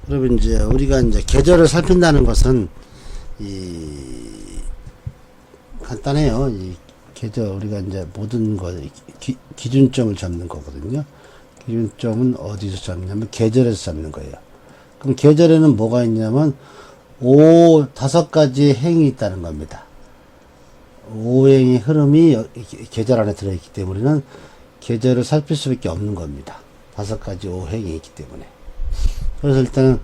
그러면 이제 우리가 이제 계절을 살핀다는 것은 간단해요. 이 계절 우리가 이제 모든 것 기준점을 잡는 거거든요. 기준점은 어디서 잡냐면 계절에서 잡는 거예요. 그럼 계절에는 뭐가 있냐면 다섯 가지 행이 있다는 겁니다. 오행의 흐름이 계절 안에 들어있기 때문에 우리는 계절을 살필 수밖에 없는 겁니다. 다섯 가지 오행이 있기 때문에. 그래서 일단은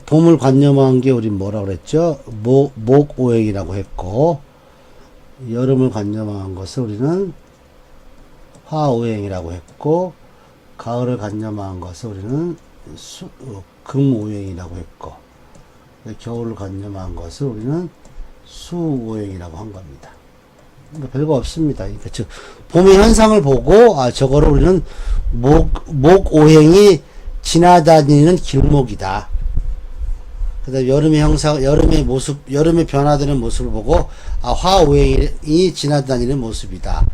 봄을 관념한 게 우리 뭐라고 그랬죠? 목오행이라고 했고, 여름을 관념한 것을 우리는 화오행이라고 했고, 가을을 관념한 것을 우리는 금오행이라고 했고, 겨울을 관념한 것을 우리는 수오행이라고 한 겁니다. 그러니까 별거 없습니다. 그러니까 즉 봄의 현상을 보고 저거를 우리는 목오행이 지나다니는 길목이다. 그다음 여름의 모습, 여름에 변화되는 모습을 보고 화오행이 지나다니는 모습이다.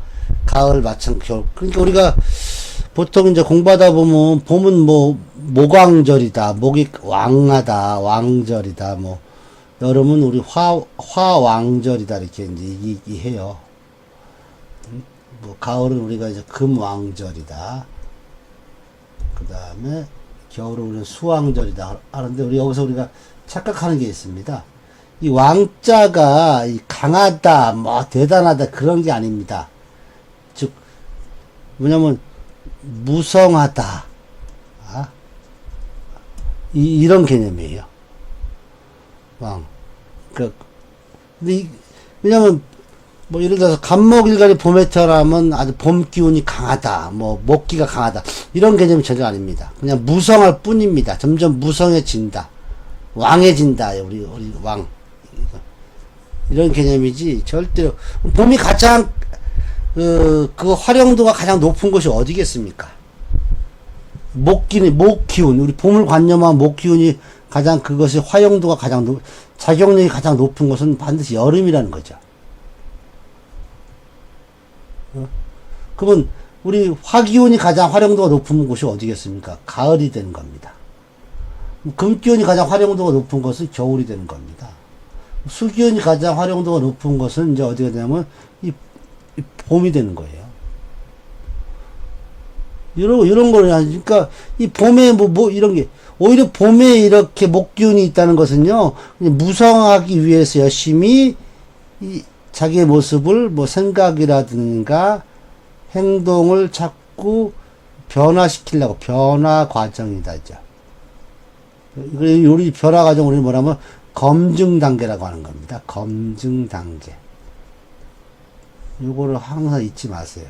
가을 마찬가지로. 그러니까 우리가 보통 이제 공부하다 보면 봄은 모광절이다, 목이 왕하다, 왕절이다, 여름은 우리 화왕절이다 이렇게 이제 얘기해요. 가을은 우리가 이제 금왕절이다. 그 다음에 겨울은 우리는 수왕절이다 하는데 여기서 우리가 착각하는 게 있습니다. 이 왕자가 강하다, 대단하다 그런 게 아닙니다. 즉 뭐냐면 무성하다, 이런 개념이에요. 왕. 근데 왜냐면 예를 들어서 간목일간이 봄에 태어나면 아주 봄 기운이 강하다, 목기가 강하다 이런 개념이 전혀 아닙니다. 그냥 무성할 뿐입니다. 점점 무성해진다, 왕해진다, 우리 왕 이런 개념이지 절대로 봄이 가장 그 활용도가 가장 높은 곳이 어디겠습니까? 목기운 우리 봄을 관념한 목기운이 가장 그것이 활용도가 가장 작용력이 가장 높은 곳은 반드시 여름이라는 거죠. 그러면 우리 화기운이 가장 활용도가 높은 곳이 어디겠습니까? 가을이 되는 겁니다. 금기운이 가장 활용도가 높은 것은 겨울이 되는 겁니다. 수기운이 가장 활용도가 높은 것은 이제 어디가 되냐면 이 봄이 되는 거예요. 이런 거를 그러니까 이 봄에 이런 게 오히려 봄에 이렇게 목기운이 있다는 것은요, 무성하기 위해서 열심히 자기의 모습을 생각이라든가 행동을 자꾸 변화시키려고 변화 과정이다죠. 우리 변화 과정 우리는 뭐라면 검증 단계라고 하는 겁니다. 검증 단계. 요거를 항상 잊지 마세요.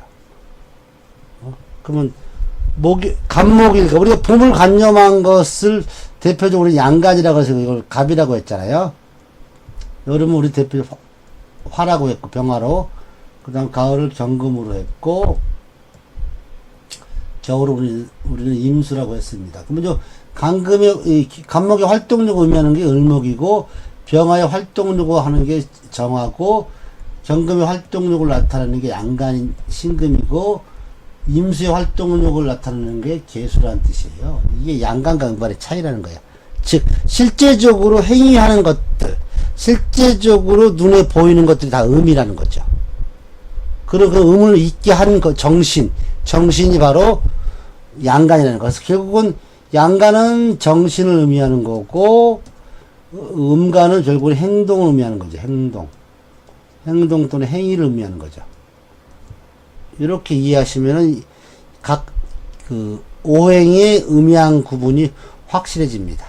그러면 간목일가 우리가 봄을 관념한 것을 대표적으로 양간이라고 해서 이걸 갑이라고 했잖아요. 여름은 우리 대표 화라고 했고 병화로, 그 다음 가을을 경금으로 했고, 겨울을 우리는 임수라고 했습니다. 그러면 간목의 활동력을 의미하는 게 을목이고, 병화의 활동력을 하는 게 정화고, 경금의 활동력을 나타내는 게 양간인 신금이고, 임수의 활동력을 나타내는 게 계수라는 뜻이에요. 이게 양간과 음반의 차이라는 거예요. 즉 실제적으로 행위하는 것들, 실제적으로 눈에 보이는 것들이 다 음이라는 거죠. 그리고 그 음을 있게 하는 정신이 바로 양간이라는 거. 그래서 결국은 양간은 정신을 의미하는 거고, 음간은 결국은 행동을 의미하는 거죠. 행동 또는 행위를 의미하는 거죠. 이렇게 이해하시면은 각 오행의 음양 구분이 확실해집니다.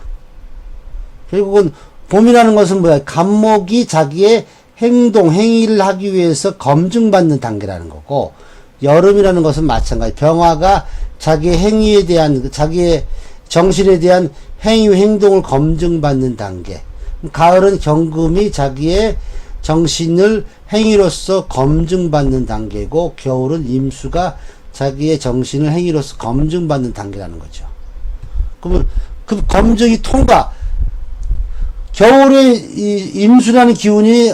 결국은 봄이라는 것은 뭐야? 간목이 자기의 행위를 하기 위해서 검증받는 단계라는 거고, 여름이라는 것은 마찬가지. 병화가 자기의 행위에 대한, 자기의 정신에 대한 행동을 검증받는 단계. 가을은 경금이 자기의 정신을 행위로서 검증받는 단계고, 겨울은 임수가 자기의 정신을 행위로서 검증받는 단계라는 거죠. 그러면 그 검증이 겨울에 이 임수라는 기운이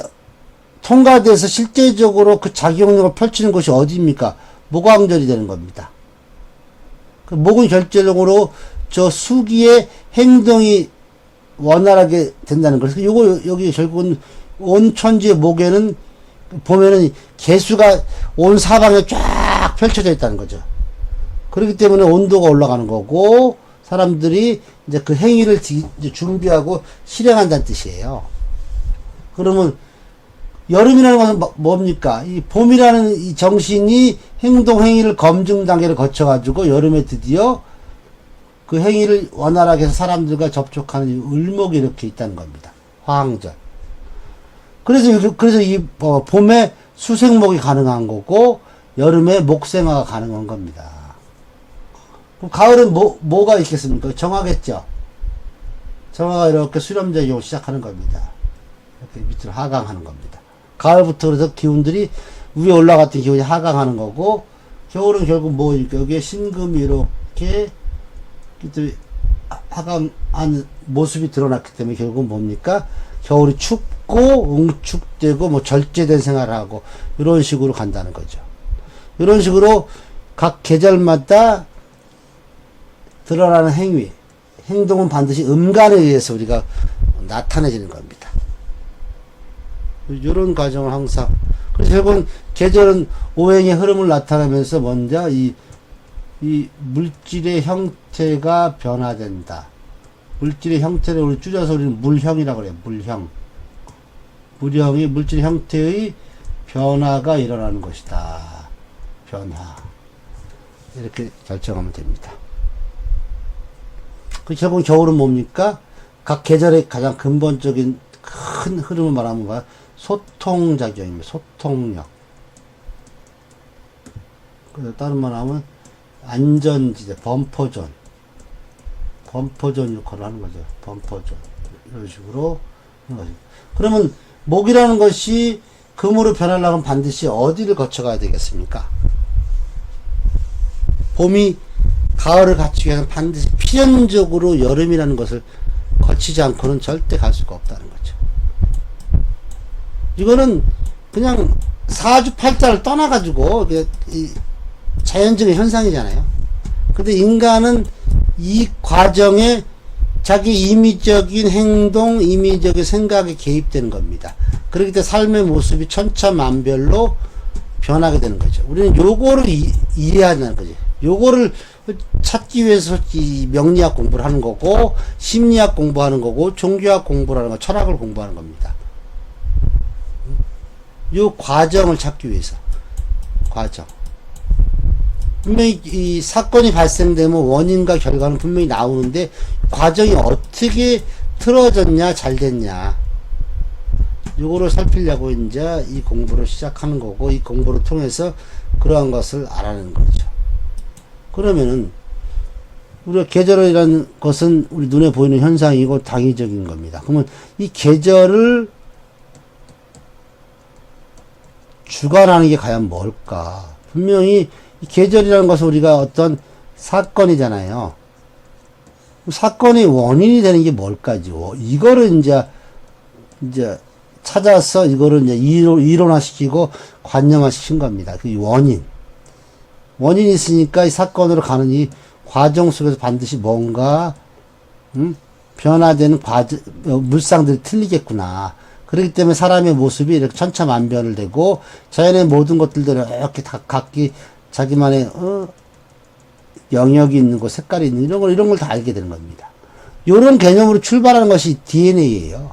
통과돼서 실제적으로 그 작용력을 펼치는 것이 어디입니까? 목왕절이 되는 겁니다. 그 목은 결정적으로 저 수기의 행동이 원활하게 된다는 거예요. 그래서 요거, 여기 결국은 온 천지의 목에는 보면은 개수가 온 사방에 쫙 펼쳐져 있다는 거죠. 그렇기 때문에 온도가 올라가는 거고, 사람들이 이제 그 행위를 이제 준비하고 실행한다는 뜻이에요. 그러면 여름이라는 것은 뭡니까? 이 봄이라는 이 정신이 행동 행위를 검증 단계를 거쳐가지고 여름에 드디어 그 행위를 원활하게 해서 사람들과 접촉하는 이 을목이 이렇게 있다는 겁니다. 화항절. 그래서 이 봄에 수생목이 가능한 거고 여름에 목생화가 가능한 겁니다. 그럼 가을은 뭐가 있겠습니까? 정화겠죠. 정화가 이렇게 수렴작용을 시작하는 겁니다. 이렇게 밑으로 하강하는 겁니다. 가을부터 그래서 기운들이 위에 올라갔던 기운이 하강하는 거고, 겨울은 결국 여기에 신금이 이렇게 하강한 모습이 드러났기 때문에 결국은 뭡니까? 겨울이 춥고 응축되고 절제된 생활을 하고 이런 식으로 간다는 거죠. 이런 식으로 각 계절마다 드러나는 행동은 반드시 음간에 의해서 우리가 나타내지는 겁니다. 이런 과정을 항상. 그래서 결국은 계절은 오행의 흐름을 나타내면서 먼저 이 물질의 형태가 변화된다. 물질의 형태를 우리 줄여서 우리는 물형이라고 그래요. 물형. 물형이 물질의 형태의 변화가 일어나는 것이다. 변화. 이렇게 결정하면 됩니다. 그 결국 겨울은 뭡니까? 각 계절의 가장 근본적인 큰 흐름을 말하면 뭐야? 소통작용입니다. 소통력. 그래서 다른 말 하면 안전지대, 범퍼존 역할을 하는 거죠. 범퍼존. 이런 식으로 하는 거죠. 그러면 목이라는 것이 금으로 변하려면 반드시 어디를 거쳐가야 되겠습니까? 봄이 가을을 갖추기 위해서는 반드시 필연적으로 여름이라는 것을 거치지 않고는 절대 갈 수가 없다는 거죠. 이거는 그냥 사주팔자를 떠나가지고 이 자연적인 현상이잖아요. 근데 인간은 이 과정에 자기 임의적인 행동, 임의적인 생각에 개입되는 겁니다. 그렇기 때문에 삶의 모습이 천차만별로 변하게 되는 거죠. 우리는 요거를 이해하는 거죠. 요거를 찾기 위해서 이 명리학 공부를 하는 거고, 심리학 공부하는 거고, 종교학 공부를 하는 거, 철학을 공부하는 겁니다. 요 과정을 찾기 위해서. 과정. 분명히 이 사건이 발생되면 원인과 결과는 분명히 나오는데, 과정이 어떻게 틀어졌냐, 잘 됐냐. 요거를 살피려고 이제 이 공부를 시작하는 거고, 이 공부를 통해서 그러한 것을 알아내는 거죠. 그러면은, 우리가 계절이라는 것은 우리 눈에 보이는 현상이고 당위적인 겁니다. 그러면 이 계절을 주관하는 게 과연 뭘까? 분명히 이 계절이라는 것은 우리가 어떤 사건이잖아요. 사건의 원인이 되는 게 뭘까죠? 이거를 이제 찾아서 이거를 이제 이론화시키고 관념화시킨 겁니다. 그 원인. 원인이 있으니까 이 사건으로 가는 이 과정 속에서 반드시 뭔가, 변화되는 물상들이 틀리겠구나. 그렇기 때문에 사람의 모습이 이렇게 천차만별을 되고, 자연의 모든 것들도 이렇게 다 각기 자기만의, 영역이 있는 거, 색깔이 있는 이런 걸 다 알게 되는 겁니다. 요런 개념으로 출발하는 것이 DNA예요.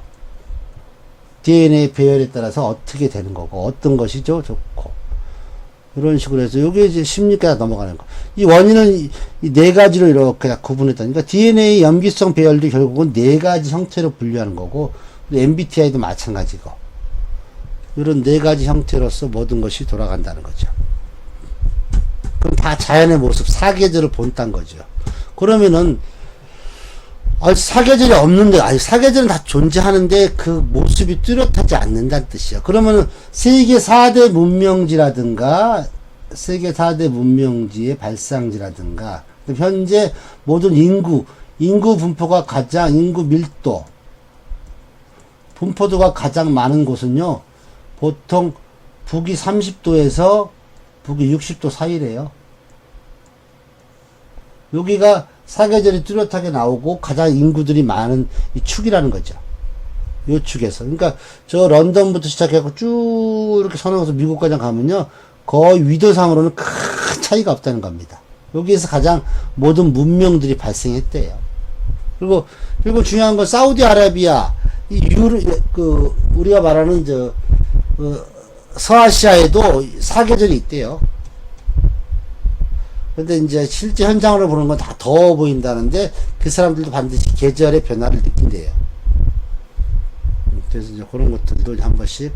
DNA 배열에 따라서 어떻게 되는 거고, 어떤 것이 좋고. 이런 식으로 해서, 요게 이제 심리까지 넘어가는 거. 이 원인은 이 네 가지로 이렇게 구분했다니까, 그러니까 DNA 염기성 배열도 결국은 네 가지 형태로 분류하는 거고, MBTI도 마찬가지고, 이런 네 가지 형태로서 모든 것이 돌아간다는 거죠. 그럼 다 자연의 모습, 사계절을 본딴 거죠. 그러면은, 사계절이 없는데, 사계절은 다 존재하는데 그 모습이 뚜렷하지 않는다는 뜻이야. 그러면은 세계 4대 문명지라든가, 세계 4대 문명지의 발상지라든가, 현재 모든 인구 분포가 인구 밀도, 분포도가 가장 많은 곳은요, 보통 북위 30도에서 북위 60도 사이래요. 여기가 사계절이 뚜렷하게 나오고 가장 인구들이 많은 이 축이라는 거죠. 요 축에서. 그러니까 저 런던부터 시작해서 쭉 이렇게 선행해서 미국까지 가면요. 거의 위도상으로는 큰 차이가 없다는 겁니다. 여기에서 가장 모든 문명들이 발생했대요. 그리고 중요한 건 사우디아라비아, 우리가 말하는 서아시아에도 사계절이 있대요. 근데 이제 실제 현장으로 보는 건 다 더워 보인다는데 그 사람들도 반드시 계절의 변화를 느낀대요. 그래서 이제 그런 것들도 한 번씩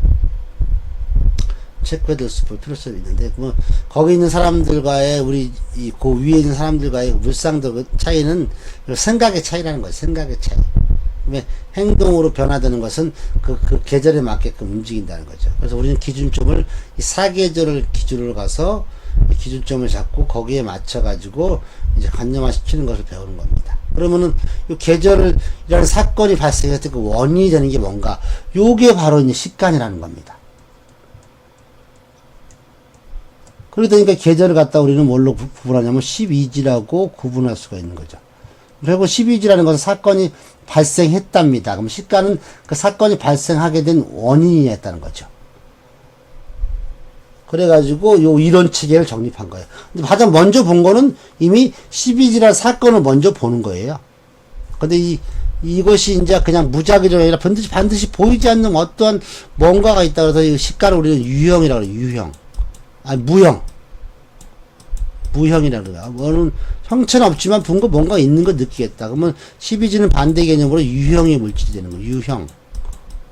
체크해둘 필요성이 있는데, 뭐, 거기 있는 사람들과의, 그 위에 있는 사람들과의 물상도 차이는 생각의 차이라는 거예요. 생각의 차이. 행동으로 변화되는 것은 그 계절에 맞게끔 움직인다는 거죠. 그래서 우리는 기준점을, 이 사계절을 기준으로 가서 기준점을 잡고 거기에 맞춰가지고 이제 관념화 시키는 것을 배우는 겁니다. 그러면은 이 계절이라는 사건이 발생했을 때 그 원인이 되는 게 뭔가? 요게 바로 이제 식간이라는 겁니다. 그러다 보니까 계절을 갖다 우리는 뭘로 구분하냐면 12지라고 구분할 수가 있는 거죠. 그리고 12지라는 것은 사건이 발생했답니다. 그럼 식간은 그 사건이 발생하게 된 원인이 했다는 거죠. 그래가지고 요 이론 체계를 정립한 거예요. 근데 가장 먼저 본 거는 이미 12지라는 사건을 먼저 보는 거예요. 근데 이것이 이제 그냥 무작위적이 아니라 반드시 보이지 않는 어떠한 뭔가가 있다 그래서 이 식간을 우리는 유형이라고 그래요. 유형. 아니, 무형이라고 그래요. 뭐는 형체는 없지만 뭔가 있는 거 느끼겠다. 그러면 12지는 반대 개념으로 유형의 물질이 되는 거예요. 유형.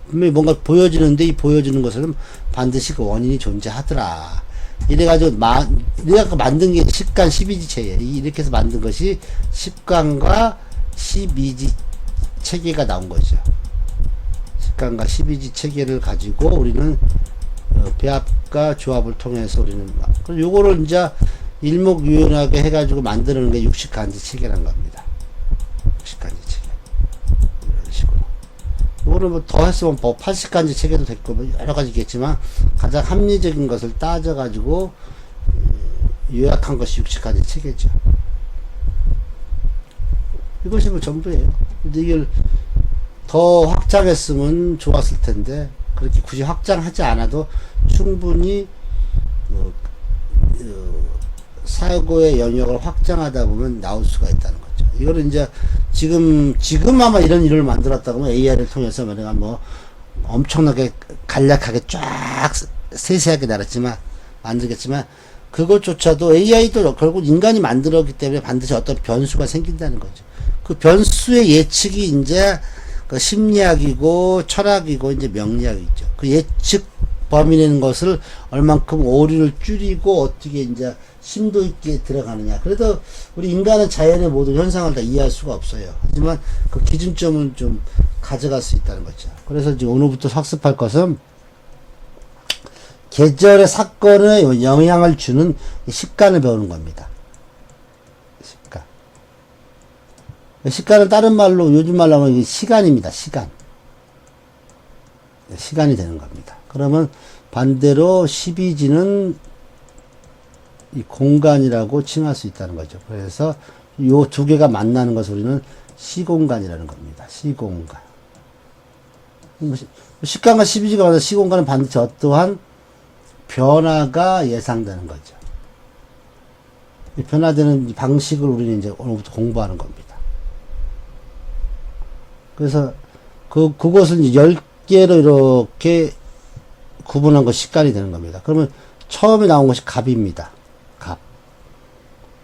분명히 뭔가 보여지는데 이 보여지는 것은 반드시 그 원인이 존재하더라. 이래가지고 내가 만든 게 식간 12지 체계. 이렇게 해서 만든 것이 식간과 12지 체계가 나온 거죠. 식간과 12지 체계를 가지고 우리는 배합과 조합을 통해서 우리는 요거를 이제 일목요연하게 해가지고 만드는 게 육식간지 체계라는 겁니다. 육식간지 체계. 이런 식으로. 요거를 뭐 더 했으면 뭐 80간지 체계도 됐고 뭐 여러 가지 있겠지만 가장 합리적인 것을 따져가지고 요약한 것이 육식간지 체계죠. 이것이 뭐 전부예요. 근데 이걸 더 확장했으면 좋았을 텐데 그렇게 굳이 확장하지 않아도 충분히 사고의 영역을 확장하다 보면 나올 수가 있다는 거죠. 이거를 이제 지금 아마 이런 일을 만들었다고 하면 AI를 통해서 내가 뭐 엄청나게 간략하게 쫙 세세하게 만들겠지만 그것조차도 AI도 결국 인간이 만들었기 때문에 반드시 어떤 변수가 생긴다는 거죠. 그 변수의 예측이 이제 그 심리학이고 철학이고 이제 명리학이죠. 그 예측 범위 내는 것을 얼만큼 오류를 줄이고 어떻게 이제 심도 있게 들어가느냐. 그래도 우리 인간은 자연의 모든 현상을 다 이해할 수가 없어요. 하지만 그 기준점은 좀 가져갈 수 있다는 거죠. 그래서 지금 오늘부터 학습할 것은 계절의 사건에 영향을 주는 식간을 배우는 겁니다. 식간. 식간은 다른 말로, 요즘 말로 하면 시간입니다. 시간이 되는 겁니다. 그러면 반대로 12지는 이 공간이라고 칭할 수 있다는 거죠. 그래서 요 두 개가 만나는 것을 우리는 시공간이라는 겁니다. 시공간. 식간과 12지가 만나서 시공간은 반드시 어떠한 변화가 예상되는 거죠. 변화되는 방식을 우리는 이제 오늘부터 공부하는 겁니다. 그래서 그것을 이제 10개로 이렇게 구분한 것이 식간이 되는 겁니다. 그러면 처음에 나온 것이 갑입니다. 갑.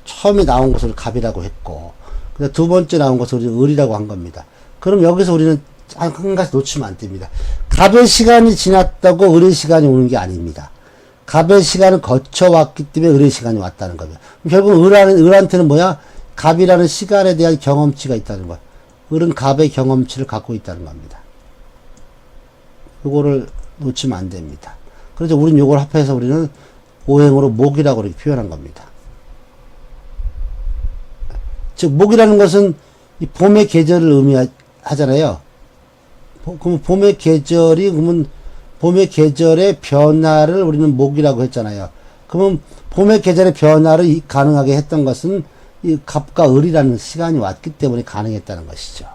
처음에 나온 것을 갑이라고 했고, 근데 두 번째 나온 것을 우리는 을이라고 한 겁니다. 그럼 여기서 우리는 한 가지 놓치면 안 됩니다. 갑의 시간이 지났다고 을의 시간이 오는 게 아닙니다. 갑의 시간을 거쳐왔기 때문에 을의 시간이 왔다는 겁니다. 결국 을한테는 뭐야? 갑이라는 시간에 대한 경험치가 있다는 거야. 을은 갑의 경험치를 갖고 있다는 겁니다. 요거를 놓치면 안 됩니다. 그래서 우리는 요걸 합해서 우리는 오행으로 목이라고 이렇게 표현한 겁니다. 즉, 목이라는 것은 이 봄의 계절을 의미하잖아요. 그러면 봄의 계절의 변화를 우리는 목이라고 했잖아요. 그러면 봄의 계절의 변화를 가능하게 했던 것은 이 갑과 을이라는 시간이 왔기 때문에 가능했다는 것이죠.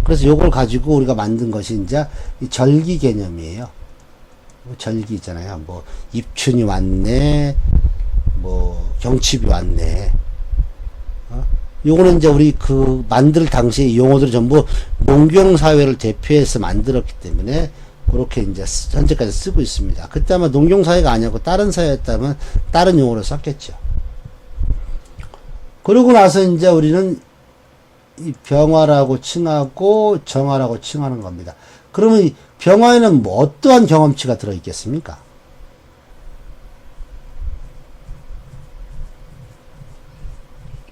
그래서 요걸 가지고 우리가 만든 것이 이제 이 절기 개념이에요. 절기 있잖아요. 뭐 입춘이 왔네, 뭐 경칩이 왔네. 요거는 이제 우리 그 만들 당시에 이 용어들을 전부 농경 사회를 대표해서 만들었기 때문에 그렇게 이제 현재까지 쓰고 있습니다. 그때 아마 농경 사회가 아니고 다른 사회였다면 다른 용어를 썼겠죠. 그러고 나서 이제 우리는 이 병화라고 칭하고 정화라고 칭하는 겁니다. 그러면 이 병화에는 뭐 어떠한 경험치가 들어 있겠습니까?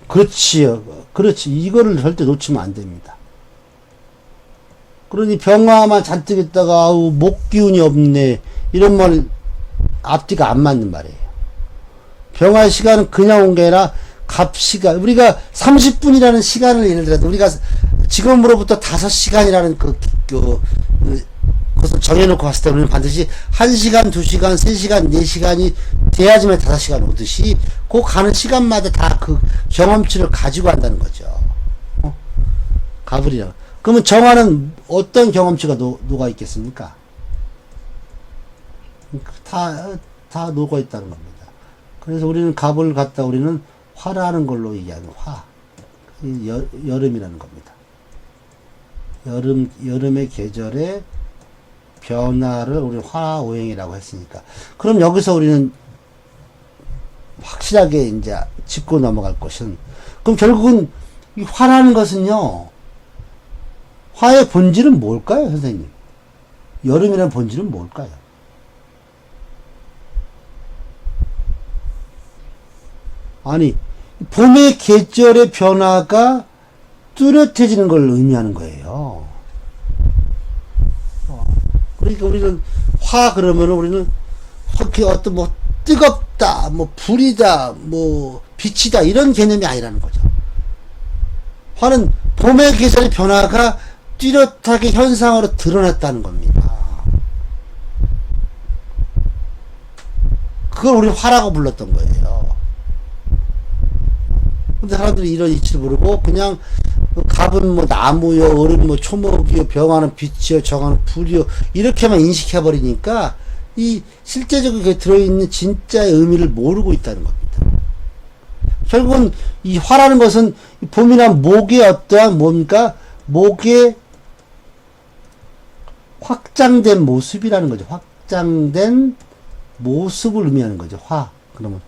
그렇지요. 그렇지. 이거를 절대 놓치면 안 됩니다. 그러니 병화만 잔뜩 있다가 아우 목 기운이 없네 이런 말 앞뒤가 안 맞는 말이에요. 병화 시간은 그냥 온 게 아니라 갑 시간, 우리가 30분이라는 시간을 예를 들어도 우리가 지금으로부터 5시간이라는 그것을 정해놓고 봤을 때 우리는 반드시 1시간, 2시간, 3시간, 4시간이 돼야지만 5시간 오듯이 그 가는 시간마다 다 그 경험치를 가지고 한다는 거죠. 갑을이라. 그러면 정화는 어떤 경험치가 녹아 있겠습니까? 다 녹아 있다는 겁니다. 그래서 우리는 갑을 갖다 우리는 화라는 걸로 얘기하는 화. 여름이라는 겁니다. 여름의 계절의 변화를 우리 화오행이라고 했으니까. 그럼 여기서 우리는 확실하게 이제 짚고 넘어갈 것은, 그럼 결국은 이 화라는 것은요, 화의 본질은 뭘까요, 선생님? 여름이라는 본질은 뭘까요? 아니, 봄의 계절의 변화가 뚜렷해지는 걸 의미하는 거예요. 그러니까 우리는 화 그러면 우리는 어떤 뭐 뜨겁다, 뭐 불이다, 뭐 빛이다 이런 개념이 아니라는 거죠. 화는 봄의 계절의 변화가 뚜렷하게 현상으로 드러났다는 겁니다. 그걸 우리 화라고 불렀던 거예요. 근데 사람들이 이런 이치를 모르고 그냥 갑은 뭐 나무요, 을은 뭐 초목이요, 병화는 빛이요, 정화는 불이요 이렇게만 인식해버리니까 이 실제적으로 그게 들어있는 진짜의 의미를 모르고 있다는 겁니다. 결국은 이 화라는 것은 봄이나 목의 어떠한 뭡니까? 목의 확장된 모습이라는 거죠. 확장된 모습을 의미하는 거죠. 화. 그러면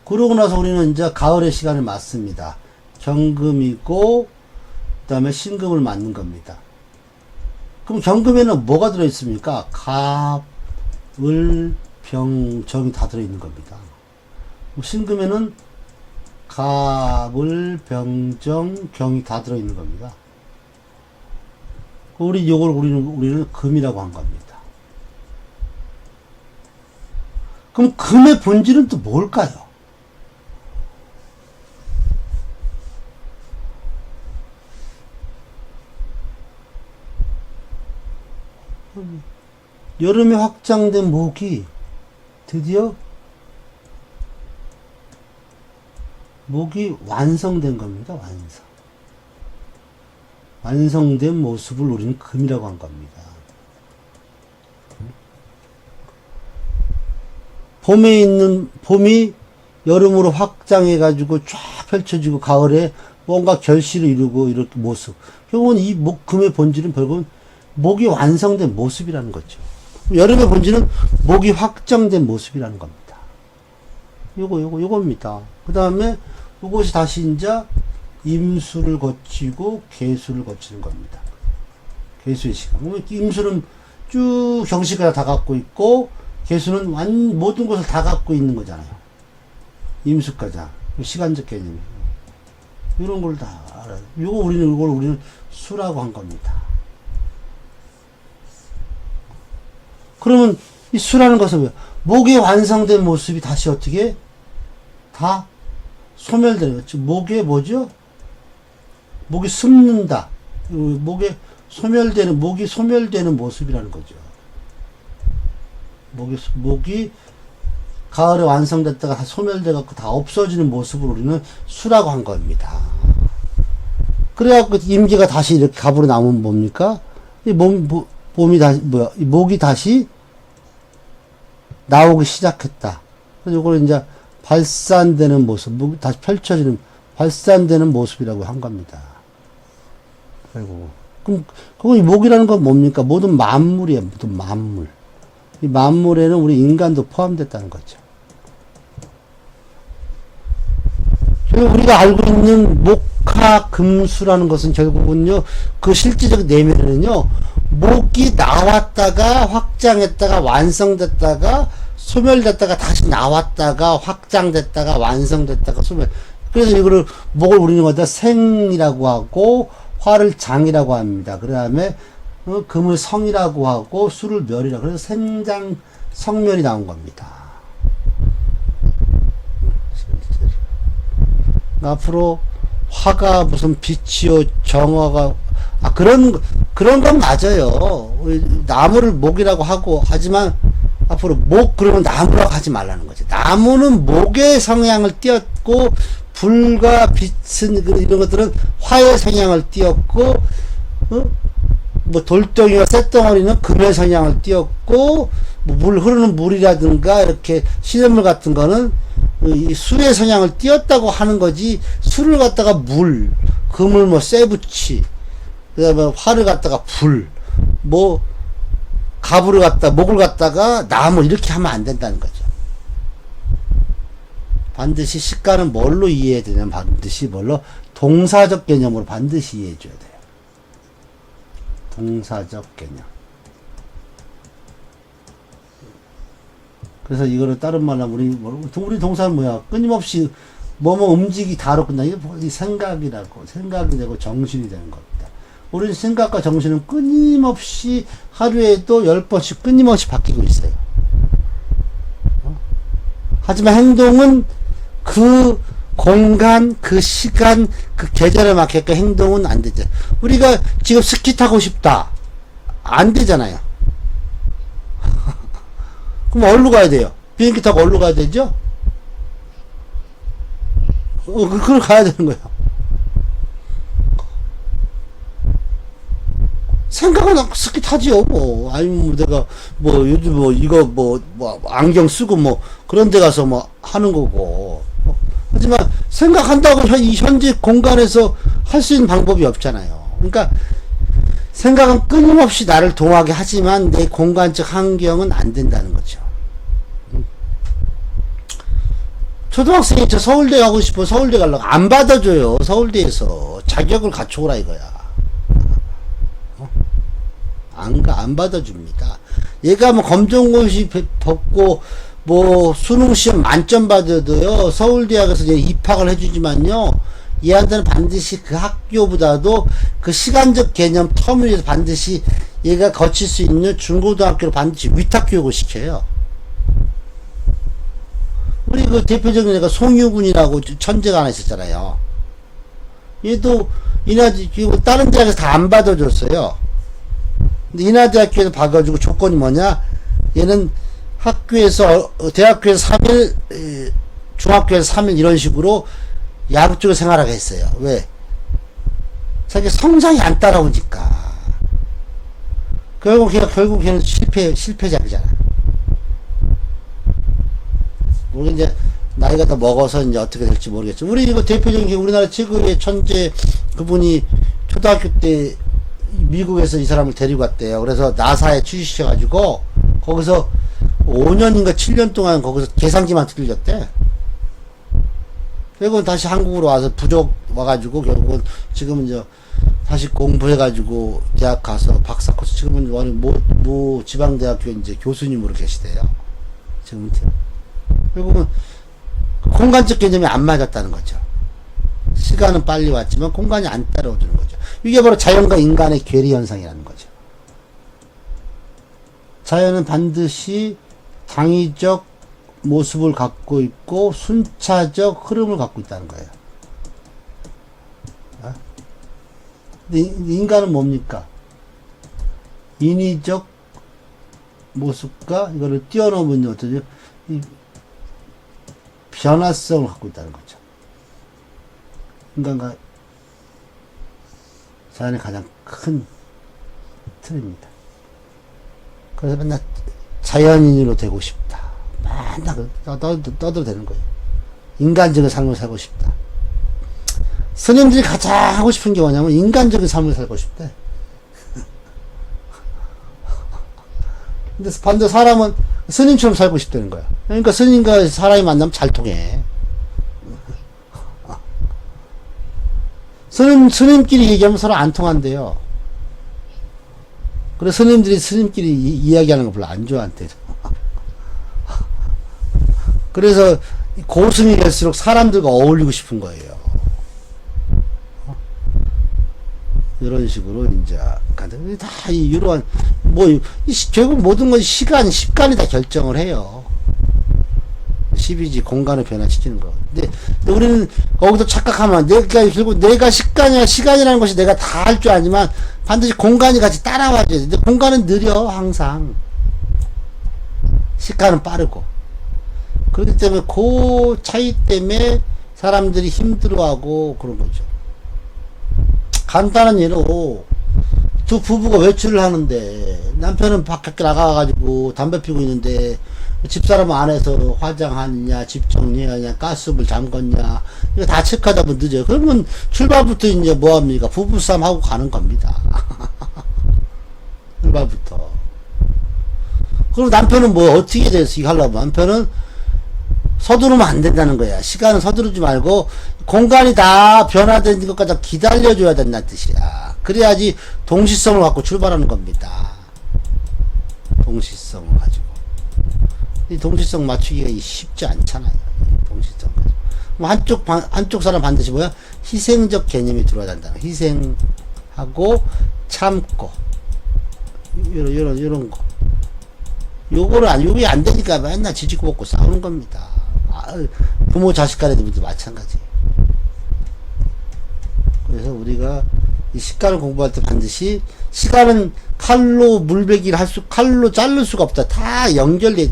그러고 나서 우리는 이제 가을의 시간을 맞습니다. 경금이고 그 다음에 신금을 맞는 겁니다. 그럼 경금에는 뭐가 들어있습니까? 갑, 을, 병, 정이 다 들어있는 겁니다. 신금에는 갑, 을, 병, 정, 경이 다 들어있는 겁니다. 요걸 우리는 금이라고 한 겁니다. 그럼 금의 본질은 또 뭘까요? 여름에 확장된 목이 드디어 목이 완성된 겁니다. 완성된 모습을 우리는 금이라고 한 겁니다. 봄이 여름으로 확장해 가지고 쫙 펼쳐지고 가을에 뭔가 결실을 이루고 이렇게 모습. 결국은 이 금의 본질은 결국은 목이 완성된 모습이라는 거죠. 여름의 본질은 목이 확정된 모습이라는 겁니다. 요겁니다. 그 다음에 요것이 다시 이제 임수를 거치고 개수를 거치는 겁니다. 개수의 시간. 임수는 쭉 경시까지 다 갖고 있고, 개수는 모든 것을 다 갖고 있는 거잖아요. 임수까지. 시간적 개념. 이런 걸 다 알아요. 이걸 우리는 수라고 한 겁니다. 그러면 이 수라는 것은 뭐예요? 목의 완성된 모습이 다시 어떻게 다 소멸되는 거죠. 목에 뭐죠? 목이 숨는다. 목이 소멸되는 모습이라는 거죠. 목이 가을에 완성됐다가 다 소멸돼갖고 다 없어지는 모습을 우리는 수라고 한 겁니다. 그래갖고 임기가 다시 이렇게 갑으로 나오면 뭡니까? 봄이 다시, 이 목이 다시 나오기 시작했다. 그래서 이걸 이제 발산되는 모습, 목이 다시 펼쳐지는, 발산되는 모습이라고 한 겁니다. 그리고, 그럼, 이 목이라는 건 뭡니까? 모든 만물이에요. 모든 만물. 이 만물에는 우리 인간도 포함됐다는 거죠. 우리가 알고 있는 목화금수라는 것은 결국은요, 그 실질적 내면에는요, 목이 나왔다가 확장했다가 완성됐다가 소멸됐다가 다시 나왔다가 확장됐다가 완성됐다가 소멸. 그래서 이거를 목을 우리는 거다 생이라고 하고 화를 장이라고 합니다. 그 다음에 금을 성이라고 하고 수를 멸이라고. 그래서 생장 성멸이 나온 겁니다. 앞으로 화가 무슨 빛이요 정화가 그런 건 맞아요. 나무를 목이라고 하고 하지만 앞으로 목 그러면 나무라고 하지 말라는 거죠. 나무는 목의 성향을 띄었고 불과 빛은 이런 것들은 화의 성향을 띄었고 뭐 돌덩이와 쇳덩어리는 금의 성향을 띄었고 뭐 물 흐르는 물이라든가 이렇게 시냇물 같은 거는 이 수의 성향을 띄었다고 하는 거지. 수를 갖다가 물, 금을 뭐 쇠붙이, 그다음에 화를 갖다가 불, 뭐 가부를 갖다 목을 갖다가 나무 이렇게 하면 안 된다는 거죠. 반드시 시가는 뭘로 이해해야 되냐면 반드시 뭘로 동사적 개념으로 반드시 이해해 줘야 돼요. 동사적 개념. 그래서 이거를 다른 말로 우리 동사는 뭐야? 끊임없이 뭐뭐 움직이 다로 끝나. 이게 생각이라고. 생각이 되고 정신이 되는 겁니다. 우리 생각과 정신은 끊임없이 하루에도 10번씩 끊임없이 바뀌고 있어요. 하지만 행동은 그 공간, 그 시간, 그 계절에 맞게끔 행동은 안 되죠. 우리가 지금 스키 타고 싶다. 안 되잖아요. 그럼 어디로 가야 돼요? 비행기 타고 어디로 가야 되죠? 그걸 가야 되는 거예요. 생각은 스키 타지요, 뭐. 아니면 내가, 뭐, 요즘 뭐, 이거 뭐, 안경 쓰고 뭐, 그런 데 가서 뭐, 하는 거고. 하지만, 생각한다고 현재 공간에서 할 수 있는 방법이 없잖아요. 그러니까, 생각은 끊임없이 나를 동하게 하지만, 내 공간적 환경은 안 된다는 거죠. 초등학생이 저 서울대 가고 싶어 서울대 가려고 안 받아줘요. 서울대에서 자격을 갖춰오라 이거야. 안 받아줍니다. 얘가 뭐 검정고시 벗고 뭐 수능시험 만점 받아도요 서울대학에서 이제 입학을 해주지만요 얘한테는 반드시 그 학교보다도 그 시간적 개념 텀을 위해서 반드시 얘가 거칠 수 있는 중고등학교로 반드시 위탁교육을 시켜요. 우리 그 대표적인 애가 송유군이라고 천재가 하나 있었잖아요. 얘도 다른 대학에서 다 안 받아줬어요. 근데 인하대학교에서 봐가지고 조건이 뭐냐? 얘는 학교에서 대학교에서 3일, 중학교에서 3일 이런 식으로 야구 쪽에 생활하게 했어요. 왜? 자기 성장이 안 따라오니까. 결국 걔는 실패작이잖아. 우리 이제 나이가 더 먹어서 이제 어떻게 될지 모르겠죠. 우리 이거 대표적인 게 우리나라 최고의 천재 그분이 초등학교 때 미국에서 이 사람을 데리고 왔대요. 그래서 나사에 취직시켜가지고 거기서 5년인가 7년 동안 거기서 계산기만 틀렸대. 결국은 다시 한국으로 와서 부족 와가지고 결국은 지금은 이제 다시 공부해가지고 대학 가서 박사 코스 지금은 모 지방대학교 이제 교수님으로 계시대요. 지금 결국은 공간적 개념이 안 맞았다는 거죠. 시간은 빨리 왔지만 공간이 안 따라오는 거죠. 이게 바로 자연과 인간의 괴리 현상이라는 거죠. 자연은 반드시 당위적 모습을 갖고 있고 순차적 흐름을 갖고 있다는 거예요. 근데 인간은 뭡니까? 인위적 모습과 이거를 뛰어넘은 어쩌죠? 변화성을 갖고 있다는 거죠. 인간과 자연의 가장 큰 틀입니다. 그래서 맨날 자연인으로 되고 싶다. 맨날 떠들어대는 거예요. 인간적인 삶을 살고 싶다. 스님들이 가장 하고 싶은 게 뭐냐면 인간적인 삶을 살고 싶대. 근데 반대 사람은 스님처럼 살고 싶다는 거야. 그러니까 스님과 사람이 만나면 잘 통해. 스님끼리 얘기하면 서로 안 통한대요. 그래서 스님들이 스님끼리 이야기하는 거 별로 안 좋아한대요. 그래서 고승이 될수록 사람들과 어울리고 싶은 거예요. 이런 식으로 이제 다 이러한 결국 모든 건 시간이 다 결정을 해요. 12지 공간을 변화시키는 거. 근데 우리는 거기서 착각하면 결국 내가 시간이라는 것이 내가 다 할 줄 아지만 반드시 공간이 같이 따라와야 돼. 근데 공간은 느려 항상. 시간은 빠르고. 그렇기 때문에 그 차이 때문에 사람들이 힘들어하고 그런 거죠. 간단한 예로 두 부부가 외출을 하는데 남편은 밖에 나가가지고 담배 피우고 있는데 집사람은 안에서 화장하느냐, 집 정리하냐, 가스불 잠궜냐, 이거 다 체크하다 보면 늦어요. 그러면 출발부터 이제 뭐합니까? 부부싸움 하고 가는 겁니다. 출발부터. 그럼 남편은 뭐 어떻게 돼서 이거 하려고 남편은 서두르면 안 된다는 거야. 시간은 서두르지 말고 공간이 다 변화된 것까지 기다려줘야 된다는 뜻이야. 그래야지 동시성을 갖고 출발하는 겁니다. 동시성을 가지고. 이 동시성 맞추기가 쉽지 않잖아요. 동시성 가지고. 뭐 한쪽 사람 반드시 뭐야? 희생적 개념이 들어야 된다. 희생하고 참고. 이런 거. 요게 안 되니까 맨날 지지고 볶고 싸우는 겁니다. 부모 자식 간에도 마찬가지. 그래서 우리가 이 시간을 공부할 때 반드시 시간은 칼로 물베기를 칼로 자를 수가 없다. 다 연결돼.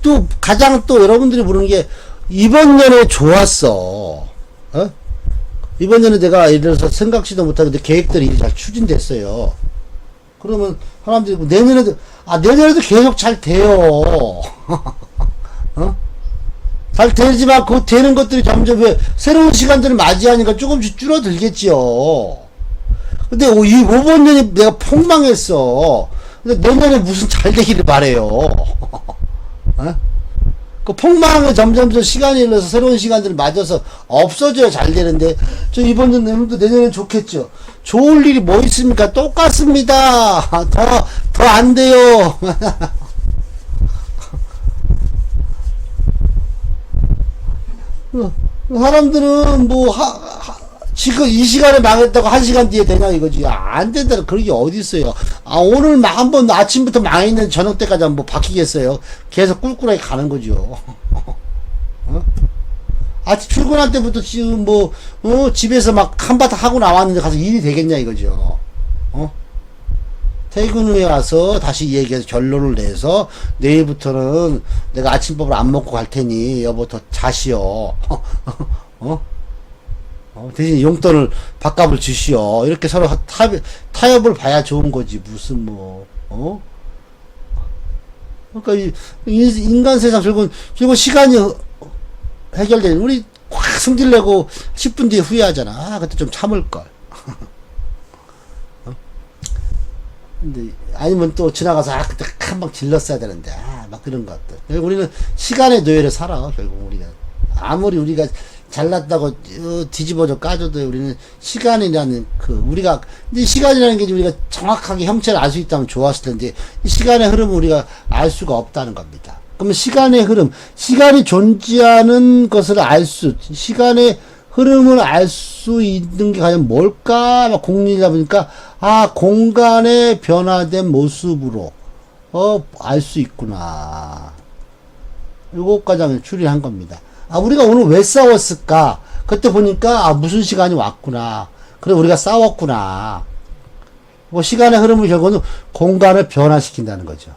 또 가장 또 여러분들이 모르는 게 이번 년에 좋았어. 이번 년에 내가 예를 들어서 생각지도 못하는데 계획들이 잘 추진됐어요. 그러면 사람들이 내년에도 계속 잘 돼요. 잘 되지만 그 되는 것들이 점점 왜 새로운 시간들을 맞이하니까 조금씩 줄어들겠지요. 근데 이번 년이 내가 폭망했어. 근데 내년에 무슨 잘 되기를 바래요. 그 폭망을 점점 시간이 흘러서 새로운 시간들을 맞아서 없어져야 잘 되는데 이번 년도 내년에 좋겠죠. 좋을 일이 뭐 있습니까? 똑같습니다. 더 안 돼요. 사람들은 지금 이 시간에 망했다고 한 시간 뒤에 되냐 이거지. 안 된다는 그런 게 어디 있어요. 오늘 한번 아침부터 망했는데 저녁 때까지 한번 바뀌겠어요. 계속 꿀꿀하게 가는 거죠. 아침 출근할 때부터 지금 집에서 막 한바탕 하고 나왔는데 가서 일이 되겠냐 이거죠. 퇴근 후에 와서 다시 얘기해서 결론을 내서 내일부터는 내가 아침밥을 안 먹고 갈 테니 여보 더 자시오. 대신 용돈을 밥값을 주시오. 이렇게 서로 타협을 봐야 좋은 거지. 무슨 그러니까 인간 세상 결국 시간이 해결되는 우리 확 승질내고 10분 뒤에 후회하잖아. 그때 좀 참을걸. 근데 아니면 또 지나가서 그때 한방 질렀어야 되는데 막 그런 것들. 결국 우리는 시간의 노예를 살아. 결국 우리가 아무리 우리가 잘났다고 뒤집어져 까줘도 우리는 시간이라는 우리가 근데 시간이라는 게 우리가 정확하게 형체를 알 수 있다면 좋았을 텐데 이 시간의 흐름을 우리가 알 수가 없다는 겁니다. 그러면 시간의 흐름, 시간이 존재하는 것을 시간의 흐름을 알 수 있는 게 과연 뭘까? 막 공리다 보니까 공간의 변화된 모습으로 알 수 있구나. 요거까지 추리한 겁니다. 우리가 오늘 왜 싸웠을까? 그때 보니까 무슨 시간이 왔구나. 그래 우리가 싸웠구나. 시간의 흐름을 결국은 공간을 변화시킨다는 거죠.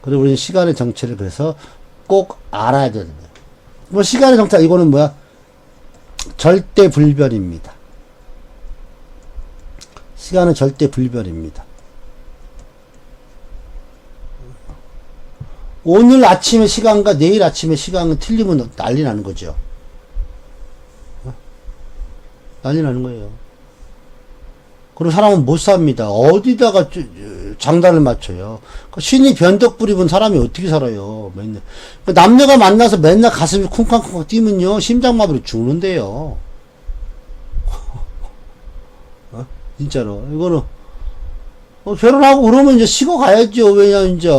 그리고 우리는 시간의 정체를 그래서 꼭 알아야 되는 거예요. 뭐 시간의 정타 이거는 뭐야? 절대 불변입니다. 시간은 절대 불변입니다. 오늘 아침의 시간과 내일 아침의 시간은 틀리면 난리 나는 거죠. 난리 나는 거예요. 그럼 사람은 못 삽니다. 어디다가 장단을 맞춰요. 신이 변덕 부리면 사람이 어떻게 살아요. 맨날. 남녀가 만나서 맨날 가슴이 쿵쾅쿵쾅 뛰면요. 심장마비로 죽는데요. 진짜로. 이거는, 결혼하고 그러면 이제 식어가야죠. 왜냐, 이제,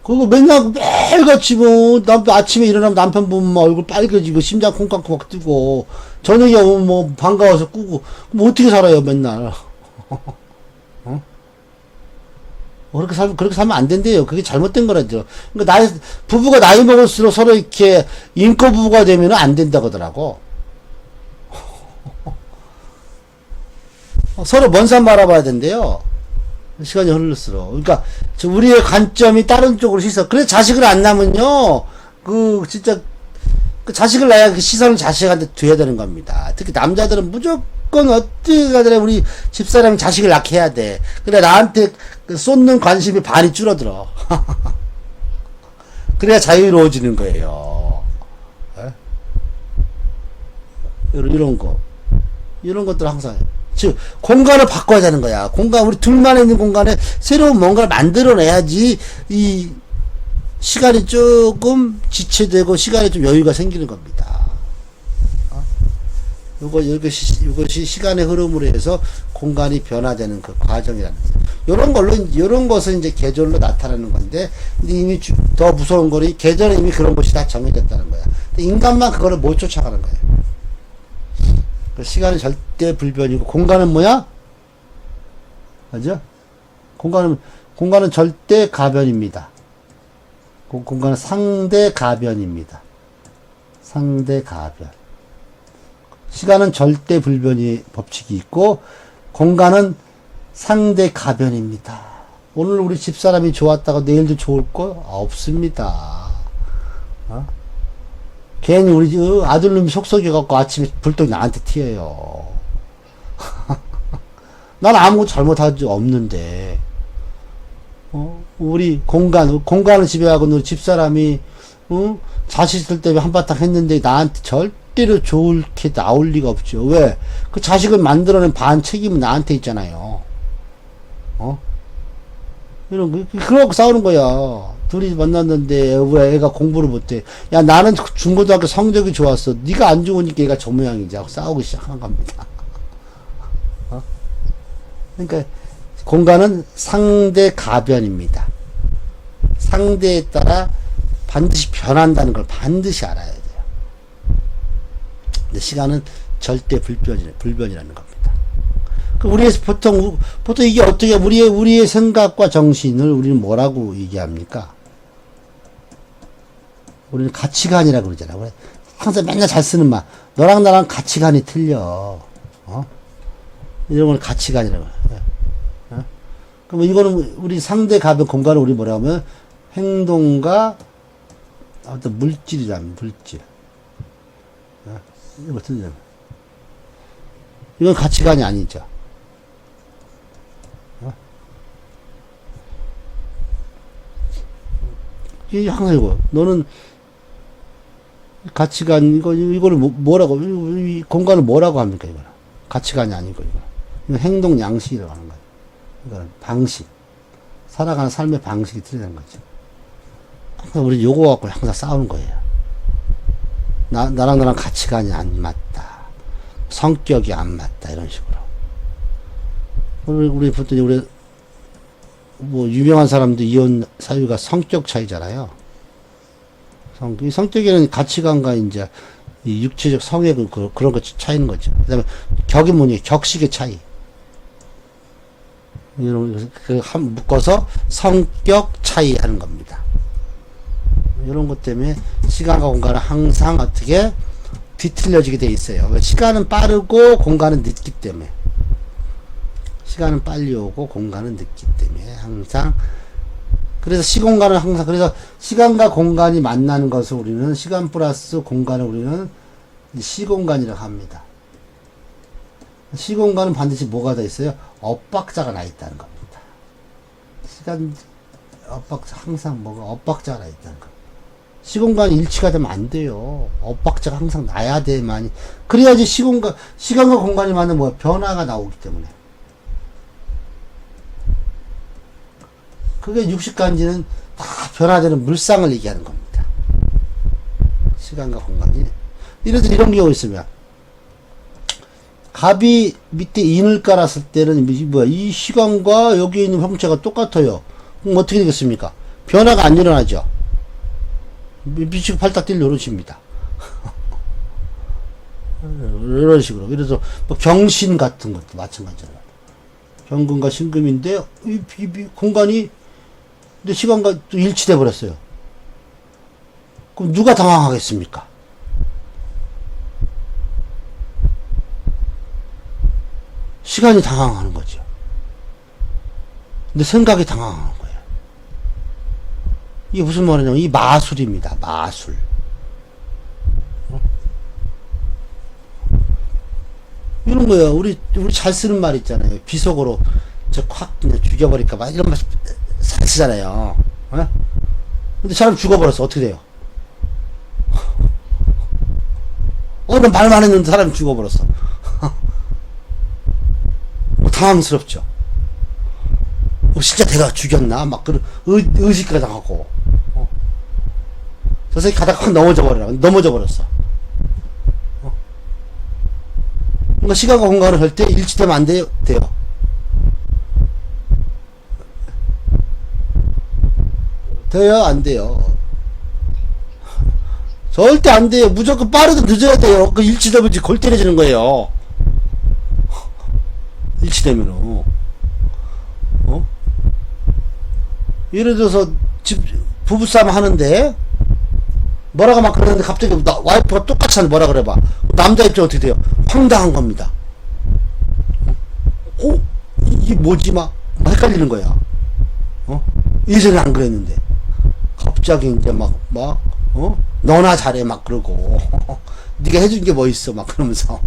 그거 맨날 매일같이 뭐, 아침에 일어나면 남편 보면 막 얼굴 빨개지고, 심장 콩깍콩깍 뛰고, 저녁에 오면 뭐, 반가워서 꾸고, 뭐 어떻게 살아요, 맨날. 그렇게 살면 안 된대요. 그게 잘못된 거라죠. 그러니까 부부가 나이 먹을수록 서로 이렇게 인코 부부가 되면 안 된다고 하더라고. 서로 먼 산 바라봐야 된대요. 시간이 흐를수록. 그러니까, 우리의 관점이 다른 쪽으로 시선. 그래서 자식을 안 낳으면요, 진짜, 자식을 낳아야 그 시선을 자식한테 둬야 되는 겁니다. 특히 남자들은 무조건 어떻게 가더라 우리 집사람이 자식을 낳게 해야 돼. 그래, 나한테 쏟는 관심이 반이 줄어들어. 그래야 자유로워지는 거예요. 에? 이런 거. 이런 것들 항상. 즉, 공간을 바꿔야 되는 거야. 우리 둘만 있는 공간에 새로운 뭔가를 만들어내야지, 시간이 조금 지체되고, 시간에 좀 여유가 생기는 겁니다. 이것이 시간의 흐름으로 해서 공간이 변화되는 그 과정이라는 거죠. 요런 것은 이제 계절로 나타나는 건데, 근데 이미 더 무서운 거는 계절에 이미 그런 것이 다 정해졌다는 거야. 근데 인간만 그거를 못 쫓아가는 거야. 시간은 절대 불변이고, 공간은 뭐야? 맞죠? 공간은 절대 가변입니다. 공간은 상대 가변입니다. 상대 가변. 시간은 절대 불변의 법칙이 있고, 공간은 상대 가변입니다. 오늘 우리 집사람이 좋았다가 내일도 좋을 거 없습니다. 괜히 우리 아들놈이 속썩여갖고 아침에 불똥이 나한테 튀어요. 난 아무것도 잘못한 적 없는데, 우리 공간을 지배하고 우리 집사람이, 자식들 때문에 한바탕 했는데 나한테 절대로 좋게 나올 리가 없죠. 왜? 그 자식을 만들어낸 반 책임은 나한테 있잖아요. 그러고 싸우는 거야. 둘이 만났는데 왜 애가 공부를 못해. 야, 나는 중고등학교 성적이 좋았어. 네가 안 좋으니까 얘가 저 모양이지 하고 싸우기 시작한 겁니다. 그러니까 공간은 상대 가변입니다. 상대에 따라 반드시 변한다는 걸 반드시 알아야 돼요. 근데 시간은 절대 불변이라는 겁니다. 보통 이게 어떻게, 우리의 생각과 정신을 우리는 뭐라고 얘기합니까? 우리는 가치관이라고 그러잖아. 항상 맨날 잘 쓰는 말. 너랑 나랑 가치관이 틀려. 이런 걸 가치관이라고 해. 그럼 이거는 우리 상대 가변 공간을 우리 뭐라고 하면 행동과 어떤 물질이라면 물질. 이거 틀려. 이건 가치관이 아니죠. 이게 항상 이거. 너는 가치관, 이거를 뭐라고, 이 공간을 뭐라고 합니까, 이거는? 가치관이 아니고, 이거 행동 양식이라고 하는 거예요. 이거는 방식. 살아가는 삶의 방식이 틀리는 거죠. 항상 우리 요거 갖고 항상 싸우는 거예요. 나랑 너랑 가치관이 안 맞다. 성격이 안 맞다. 이런 식으로. 우리 보통, 뭐, 유명한 사람들 이혼 사유가 성격 차이잖아요. 이 성격에는 가치관과 이제, 이 육체적 성의 그런 것 차이는 거죠. 그 다음에 격이 뭐니? 격식의 차이. 이런, 묶어서 성격 차이 하는 겁니다. 이런 것 때문에 시간과 공간은 항상 어떻게 뒤틀려지게 돼 있어요. 시간은 빠르고 공간은 늦기 때문에. 시간은 빨리 오고 공간은 늦기 때문에 항상 그래서 시공간은 항상, 그래서 시간과 공간이 만나는 것을 우리는, 시간 플러스 공간을 우리는 시공간이라고 합니다. 시공간은 반드시 뭐가 돼 있어요? 엇박자가 나 있다는 겁니다. 시간, 엇박자, 항상 뭐가 엇박자가 나 있다는 거. 시공간이 일치가 되면 안 돼요. 엇박자가 항상 나야 돼만이. 그래야지 시간과 공간이 맞는 뭐야? 변화가 나오기 때문에. 그게 육식간지는 다 변화되는 물상을 얘기하는 겁니다. 시간과 공간이. 예를 들어 이런 경우 있으면, 갑이 밑에 인을 깔았을 때는 뭐야? 이 시간과 여기 있는 형체가 똑같아요. 그럼 어떻게 되겠습니까? 변화가 안 일어나죠. 미치고 팔딱 뛸 노릇입니다. 이런 식으로. 그래서 뭐 경신 같은 것도 마찬가지로. 경금과 신금인데 이 공간이 근데 시간과 또 일치돼 버렸어요. 그럼 누가 당황하겠습니까? 시간이 당황하는 거죠. 근데 생각이 당황하는 거예요. 이게 무슨 말이냐면 이 마술입니다. 마술. 이런 거예요. 우리 잘 쓰는 말 있잖아요. 비속어로 저콱 그냥 죽여버릴까 봐 이런 말 잘 쓰잖아요. 어? 근데 사람 죽어버렸어. 어떻게 돼요? 난 말만 했는데 사람이 죽어버렸어. 당황스럽죠. 진짜 내가 죽였나? 막 그런 의식가 당하고. 저 새끼 가다가 확 넘어져 버렸어. 그러니까 시간과 공간을 할 때 일치되면 안 돼요? 돼요. 돼요? 안 돼요? 절대 안 돼요. 무조건 빠르든 늦어야 돼요. 그 일치되면 골 때려지는 거예요. 일치되면은. 예를 들어서 부부싸움 하는데 뭐라고 막 그러는데 갑자기 와이프가 똑같이 하는데 뭐라 그래봐. 남자 입장 어떻게 돼요? 황당한 겁니다. 이게 뭐지? 막 헷갈리는 거야. 예전에 안 그랬는데 갑자기 이제 너나 잘해 막 그러고 네가 해준 게 뭐 있어 막 그러면서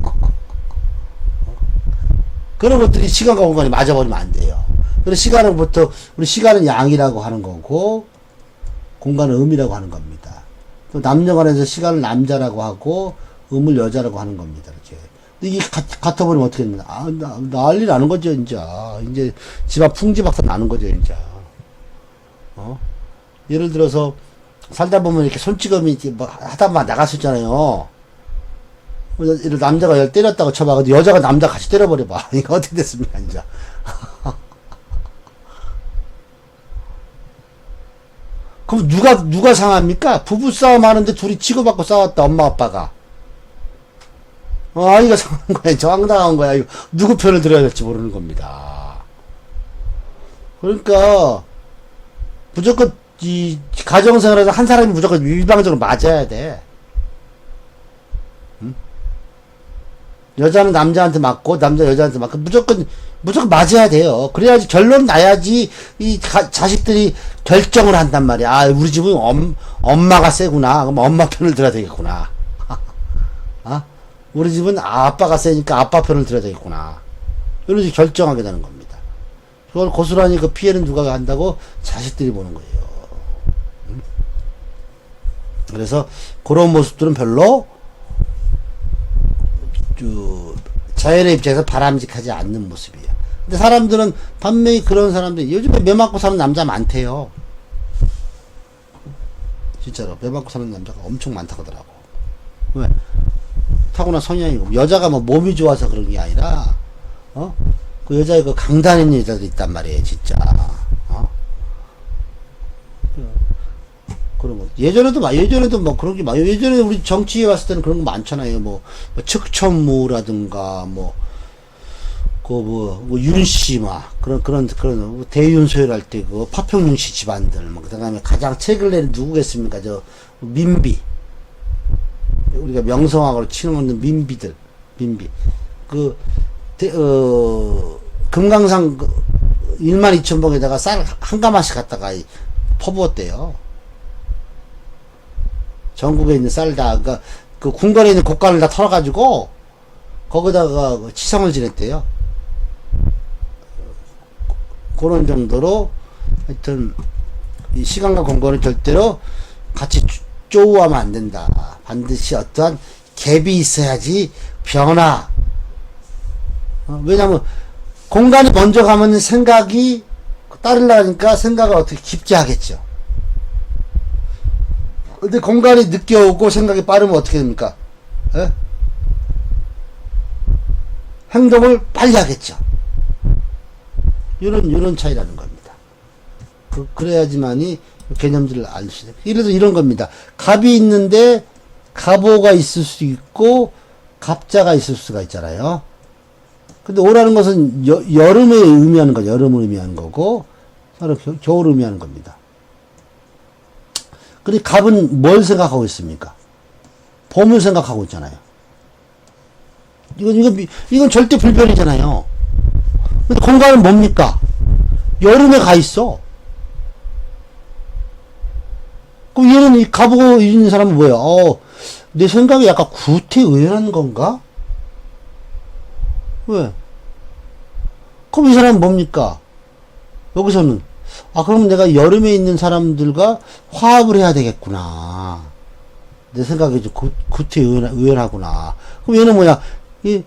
그런 것들이 시간과 공간이 맞아버리면 안 돼요. 그래서 시간으로부터 우리 시간은 양이라고 하는 거고 공간은 음이라고 하는 겁니다. 또 남녀간에서 시간을 남자라고 하고 음을 여자라고 하는 겁니다. 이렇게. 이게 같아버리면 어떻게 됩니까? 난리 나는 거죠, 이제 집안 풍지박산 나는 거죠, 이제. 예를 들어서 살다 보면 이렇게 손찌검이 이렇게 뭐 하다 막 나갈 수 있잖아요. 이런 남자가 열 때렸다고 쳐봐. 근데 여자가 남자 같이 때려버려봐. 이거 어떻게 됐습니까, 이제. 그럼 누가 상합니까? 부부싸움 하는데 둘이 치고받고 싸웠다, 엄마, 아빠가. 아이가 상한 거야. 저항당한 거야. 이거 누구 편을 들어야 될지 모르는 겁니다. 그러니까, 무조건, 이, 가정생활에서 한 사람이 무조건 일방적으로 맞아야 돼. 응? 여자는 남자한테 맞고, 남자 여자한테 맞고, 무조건 맞아야 돼요. 그래야지 결론 나야지, 자식들이 결정을 한단 말이야. 우리 집은 엄마가 세구나. 그럼 엄마 편을 들어야 되겠구나. 우리 집은 아빠가 세니까 아빠 편을 들어야 되겠구나. 이런 식으로 결정하게 되는 겁니다. 그걸 고스란히 그 피해는 누가 한다고? 자식들이 보는 거예요. 그래서 그런 모습들은 별로 자연의 입장에서 바람직하지 않는 모습이에요. 근데 사람들은 반면에 그런 사람들이 요즘에 매 맞고 사는 남자 많대요. 진짜로 매 맞고 사는 남자가 엄청 많다고 하더라고. 왜? 타고난 성향이고 여자가 뭐 몸이 좋아서 그런 게 아니라 그 여자의 그 강단 있는 여자들이 있단 말이에요, 진짜. 그런 거. 예전에도 뭐 그런 게 예전에 우리 정치에 왔을 때는 그런 거 많잖아요. 뭐 측천무라든가 윤씨 그런 대윤소열 때 그 파평윤 씨 집안들 그다음에 가장 책을 낸 누구겠습니까? 저 민비. 우리가 명성황후로 치는 민비. 금강산 12,000봉에다가 쌀 한 가마씩 갖다가 퍼부었대요. 전국에 있는 쌀 다, 그 궁궐에 있는 곡간을 다 털어가지고, 거기다가 치성을 지냈대요. 그런 정도로, 하여튼, 이 시간과 공간은 절대로 같이 쪼우하면 안 된다. 반드시 어떠한 갭이 있어야지 변화. 왜냐면, 공간이 먼저 가면 생각이 따르려니까 생각을 어떻게 깊게 하겠죠. 근데 공간이 늦게 오고 생각이 빠르면 어떻게 됩니까? 에? 행동을 빨리 하겠죠. 이런 차이라는 겁니다. 그래야지만이 개념들을 알 수 있어요. 예를 들어 이런 겁니다. 갑이 있는데 갑오가 있을 수 있고 갑자가 있을 수가 있잖아요. 근데 오라는 것은 여름에 의미하는 거죠. 여름을 의미하는 거고 겨울을 의미하는 겁니다. 근데 갑은 뭘 생각하고 있습니까? 봄을 생각하고 있잖아요. 이건 절대 불변이잖아요. 근데 공간은 뭡니까? 여름에 가 있어. 그럼 얘는 이 갑오고 있는 사람은 뭐야? 내 생각이 약간 구태의연한 건가? 왜? 그럼 이 사람은 뭡니까? 여기서는 그럼 내가 여름에 있는 사람들과 화합을 해야 되겠구나. 내 생각이 좀 구태의연하구나. 그럼 얘는 뭐야? 이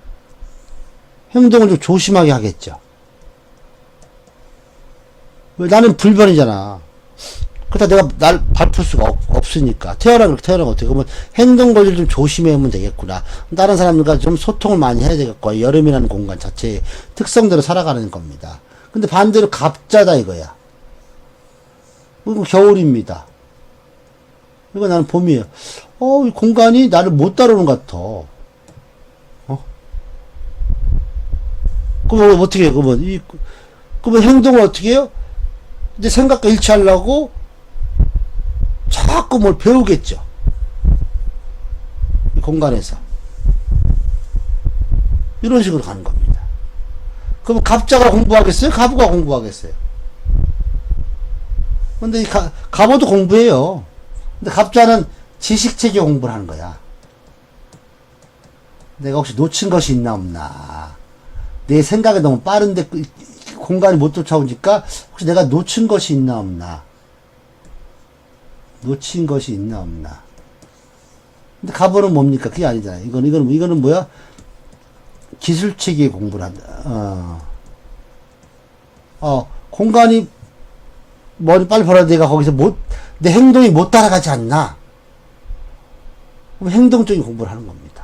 행동을 좀 조심하게 하겠죠. 왜? 나는 불변이잖아. 그렇다 내가 날 밟을 수가 없으니까. 태어나면 어떻게. 그러면 행동 관리를 좀 조심하면 되겠구나. 다른 사람들과 좀 소통을 많이 해야 되겠고, 여름이라는 공간 자체의 특성대로 살아가는 겁니다. 근데 반대로 갑자다 이거야. 이거 겨울입니다. 이거 나는 봄이에요. 이 공간이 나를 못 따르는 것 같아. 그럼 어떻게 해요? 그러면 행동을 어떻게 해요? 이제 생각과 일치하려고 자꾸 뭘 배우겠죠. 이 공간에서. 이런 식으로 가는 겁니다. 그럼 갑자가 공부하겠어요? 갑오가 공부하겠어요? 근데 갑오도 공부해요. 근데 갑자는 지식체계 공부를 하는 거야. 내가 혹시 놓친 것이 있나 없나. 내 생각이 너무 빠른데 공간이 못 쫓아오니까 혹시 내가 놓친 것이 있나 없나. 놓친 것이 있나 없나. 근데 갑오는 뭡니까? 그게 아니잖아요. 이거는 뭐야? 기술체계 공부를 한다. 공간이 머리 빨리 벌어야 내가 거기서 내 행동이 못 따라가지 않나. 그럼 행동적인 공부를 하는 겁니다.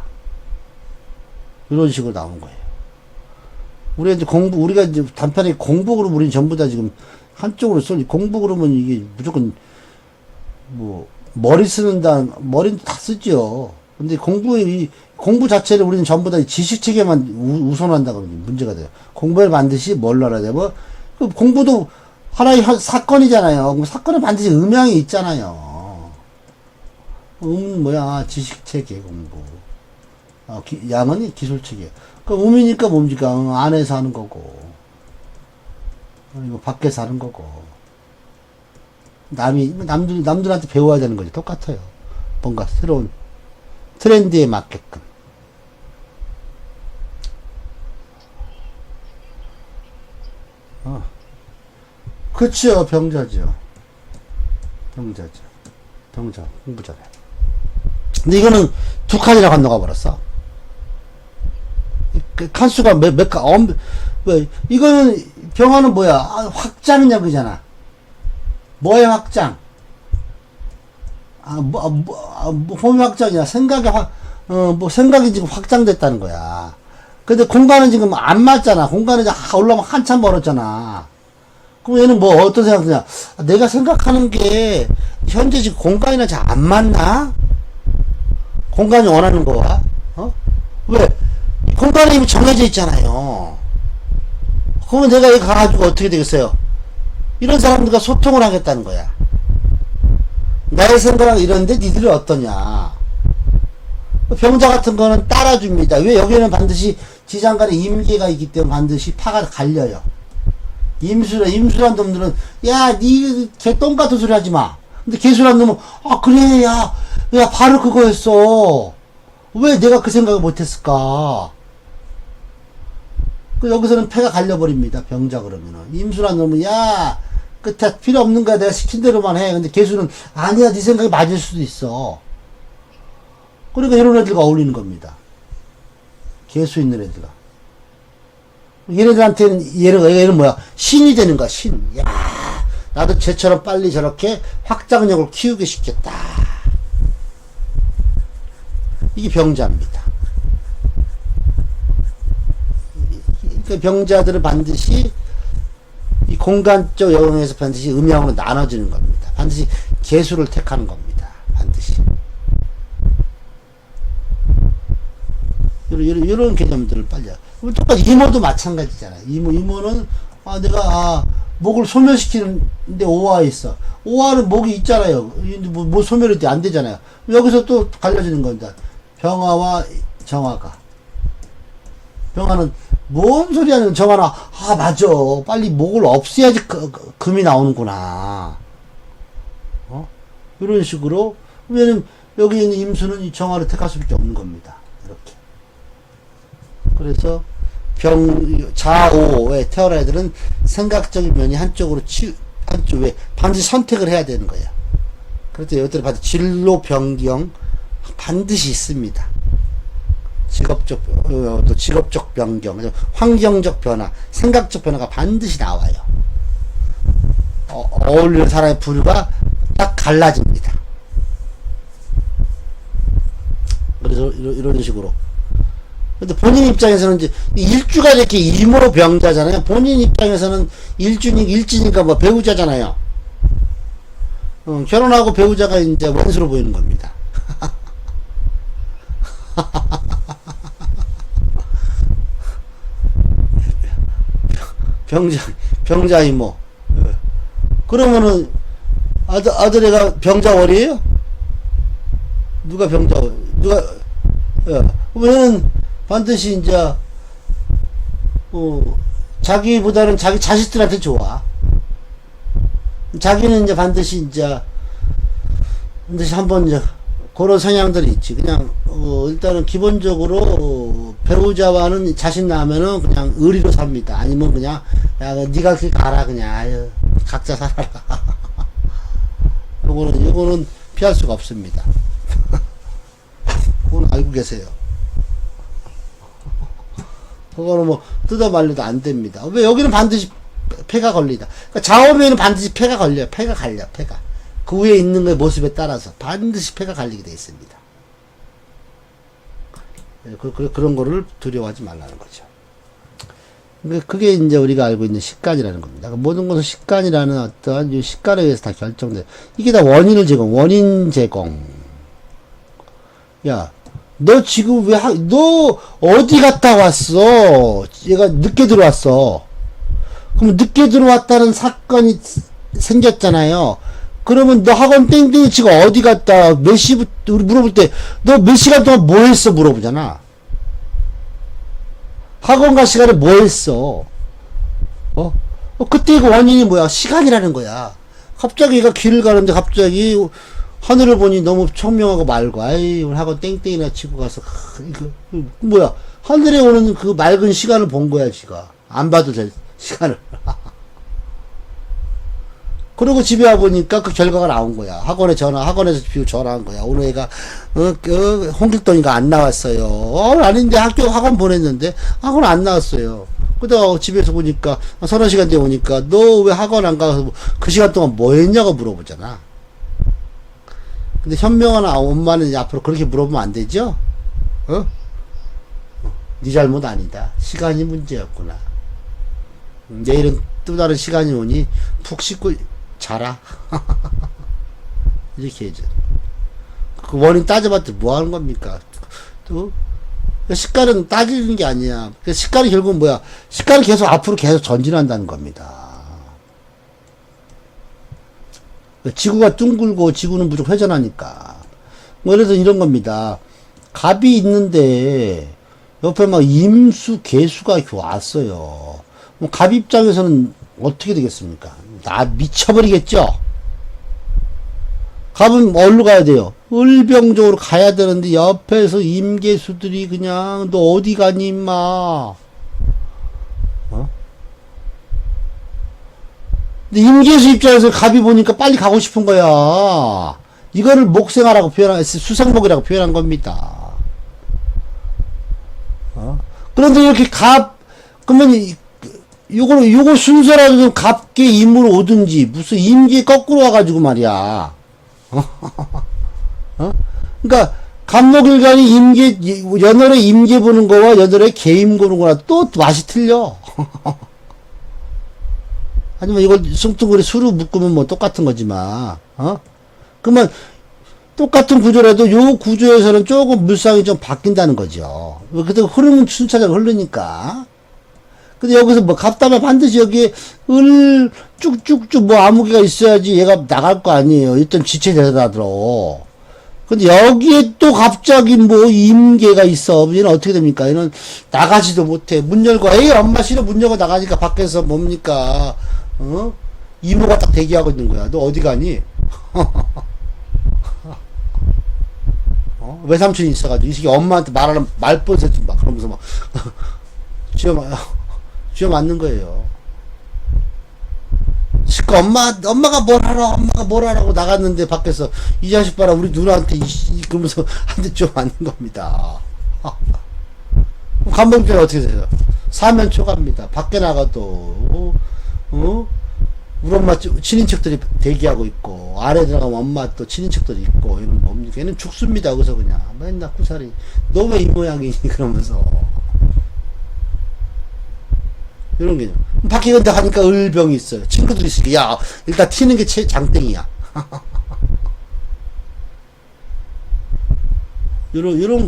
이런 식으로 나온 거예요. 우리가 이제 단편에 공부 그러면 우리는 전부 다 지금 한쪽으로 공부 그러면 이게 무조건 머리는 다 쓰죠. 근데 공부 자체를 우리는 전부 다 지식체계만 우선한다 그러면 문제가 돼요. 공부를 반드시 뭘 알아야 되고, 공부도 하나의 사건이잖아요. 사건에 반드시 음향이 있잖아요. 지식체계 공부. 양은 기술체계. 음이니까 뭡니까? 안에서 하는 거고. 이거 밖에서 하는 거고. 남들한테 배워야 되는 거지. 똑같아요. 뭔가 새로운 트렌드에 맞게끔. 그쵸. 병자죠. 병자. 공부자네. 근데 이거는 두 칸이나 건너가 버렸어. 칸수가 왜, 이거는, 병화는 뭐야? 확장이냐, 그잖아. 뭐의 확장? 봄이 확장이야. 생각이 지금 확장됐다는 거야. 근데 공간은 지금 안 맞잖아. 공간은 올라오면 한참 멀었잖아. 그럼 얘는 어떤 생각이냐? 내가 생각하는 게, 현재 지금 공간이랑 잘 안 맞나? 공간이 원하는 거야? 왜? 공간이 이미 정해져 있잖아요. 그러면 내가 여기 가가지고 어떻게 되겠어요? 이런 사람들과 소통을 하겠다는 거야. 나의 생각은 이런데 니들은 어떠냐. 병자 같은 거는 따라줍니다. 왜? 여기는 반드시 지장간에 임계가 있기 때문에 반드시 파가 갈려요. 임수란 놈들은, 야, 개 똥 같은 소리 하지 마. 근데 개수란 놈은, 아, 그래, 야, 바로 그거였어. 왜 내가 그 생각을 못했을까? 여기서는 패가 갈려버립니다. 병자 그러면은. 임수란 놈은, 야, 끝에 필요 없는 거야. 내가 시킨 대로만 해. 근데 개수는, 아니야, 네 생각이 맞을 수도 있어. 그러니까 이런 애들과 어울리는 겁니다. 개수 있는 애들과. 얘네들한테는, 얘는 뭐야? 신이 되는 거야, 신. 야, 나도 쟤처럼 빨리 저렇게 확장력을 키우게 시켰다. 이게 병자입니다. 그러니까 병자들은 반드시 이 공간적 영역에서 반드시 음양으로 나눠지는 겁니다. 반드시 개수를 택하는 겁니다. 반드시. 이런 개념들을 빨리. 똑같이 이모도 마찬가지잖아요. 이모는, 목을 소멸시키는데 오화 있어. 오화는 목이 있잖아요. 뭐 소멸이 안 되잖아요. 여기서 또 갈려지는 겁니다. 병화와 정화가. 병화는 뭔 소리 하는 정화나, 맞아. 빨리 목을 없애야지 금이 나오는구나. 이런 식으로. 왜냐면 여기 있는 임수는 이 정화를 택할 수밖에 없는 겁니다. 이렇게. 그래서 좌오에 태어난 애들은 생각적인 면이 한쪽에 반드시 선택을 해야 되는 거예요. 그래서 여기들 반드시 진로 변경 반드시 있습니다. 직업적 변경, 환경적 변화, 생각적 변화가 반드시 나와요. 어울리는 사람의 부류가 딱 갈라집니다. 그래서 이런 식으로. 근데 본인 입장에서는 이제 일주가 이렇게 임으로 병자잖아요. 본인 입장에서는 일진이니까 뭐 배우자잖아요. 결혼하고 배우자가 이제 원수로 보이는 겁니다. 병자 이모. 그러면은 아들애가 병자월이에요? 누가 왜냐면 반드시 이제 자기보다는 자기 자식들한테 좋아. 자기는 이제 반드시 한번 그런 성향들이 있지. 그냥 일단은 기본적으로 배우자와는 자식 나면은 그냥 의리로 삽니다. 아니면 그냥 야 네가 길 가라 그냥 아유 각자 살아라. 요거는 피할 수가 없습니다. 그건 알고 계세요. 그거는 뭐 뜯어 말려도 안 됩니다. 왜 여기는 반드시 패가 걸리다. 그러니까 좌우면은 반드시 패가 걸려요. 패가 갈려. 그 위에 있는 거의 모습에 따라서 반드시 패가 갈리게 되어 있습니다. 그런 거를 두려워하지 말라는 거죠. 그게 이제 우리가 알고 있는 식간이라는 겁니다. 모든 것은 식간이라는 어떠한 이 식간에 의해서 다 결정돼요. 이게 다 원인 제공. 야, 너 지금 너 어디 갔다 왔어? 얘가 늦게 들어왔어. 그럼 늦게 들어왔다는 사건이 생겼잖아요. 그러면 너 학원 땡땡이 지금 어디 갔다, 몇 시부터, 우리 물어볼 때, 너 몇 시간 동안 뭐 했어? 물어보잖아. 학원 갈 시간에 뭐 했어? 그때 그 원인이 뭐야? 시간이라는 거야. 갑자기 얘가 길을 가는데 갑자기 하늘을 보니 너무 청명하고 맑고, 아이, 오늘 학원 땡땡이나 치고 가서, 이거, 뭐야. 하늘에 오는 그 맑은 시간을 본 거야, 지가. 안 봐도 될 시간을. 그리고 집에 와보니까 그 결과가 나온 거야. 학원에서 비우 전화한 거야. 오늘 애가, 홍길동이가 안 나왔어요. 아닌데 학원 보냈는데, 학원 안 나왔어요. 그러다가 집에서 보니까, 서너 시간 뒤에 오니까, 너 왜 학원 안 가서 그 시간 동안 뭐 했냐고 물어보잖아. 근데 현명한 엄마는 앞으로 그렇게 물어보면 안 되죠? 네 잘못 아니다. 시간이 문제였구나. 내일은 또 다른 시간이 오니 푹 씻고 자라. 이렇게 해줘. 그 원인 따져봤더니 뭐 하는 겁니까? 또 식간은 따지는 게 아니야. 식간이 결국은 뭐야? 식간은 계속 앞으로 계속 전진한다는 겁니다. 지구가 둥글고 지구는 무조건 회전하니까. 그래서 이런 겁니다. 갑이 있는데 옆에 막 임수, 개수가 이렇게 왔어요. 갑 입장에서는 어떻게 되겠습니까? 나 미쳐버리겠죠? 가면 어디로 가야 돼요? 을병적으로 가야 되는데 옆에서 임계수들이 그냥 너 어디 가니 임마. 어? 근데 임계수 입장에서 갑이 보니까 빨리 가고 싶은 거야. 이거를 목생하라고 수생목이라고 표현한 겁니다. 어? 그런데 이렇게 그러면 요거 순서라도 갑계 임으로 오든지 무슨 임계 거꾸로 와가지고 말이야. 어? 그러니까 갑목일간이 연월에 임계 보는 거와 연월에 계임 보는 거랑 또 맛이 틀려. 하지만 이걸 숭뚱그리 수로 묶으면 뭐 똑같은 거지만, 그러면 똑같은 구조라도 요 구조에서는 조금 물상이 좀 바뀐다는 거죠. 그때 흐름은 순차적으로 흐르니까. 근데 여기서 뭐 갑다면 반드시 여기에 쭉쭉쭉 뭐 아무개가 있어야지 얘가 나갈 거 아니에요. 일단 지체되더라도. 근데 여기에 또 갑자기 뭐 임계가 있어. 얘는 어떻게 됩니까? 얘는 나가지도 못해. 문 열고, 에이, 엄마 싫어. 문 열고 나가니까 밖에서 뭡니까? 이모가 딱 대기하고 있는 거야. 너 어디 가니? 외삼촌이 있어가지고, 이 새끼 엄마한테 말하는 말버릇 막, 그러면서 막, 쥐어 맞는 거예요. 시끄 엄마가 뭘 하라고 나갔는데 밖에서 이 자식 봐라 우리 누나한테 그러면서 한 대 좀 맞는 겁니다. 감독님은 어떻게 되세요? 사면 초과입니다. 밖에 나가도 우리 엄마 친인척들이 대기하고 있고 아래 들어가면 엄마 또 친인척들이 있고 얘는 뭡니까? 얘는 죽습니다. 그래서 그냥 맨날 구살이 너 왜 이 모양이니 그러면서 이런 개념. 밖에 근데 하니까 을병이 있어요. 친구들이 있으니까 야 일단 튀는 게 장땡이야. 이런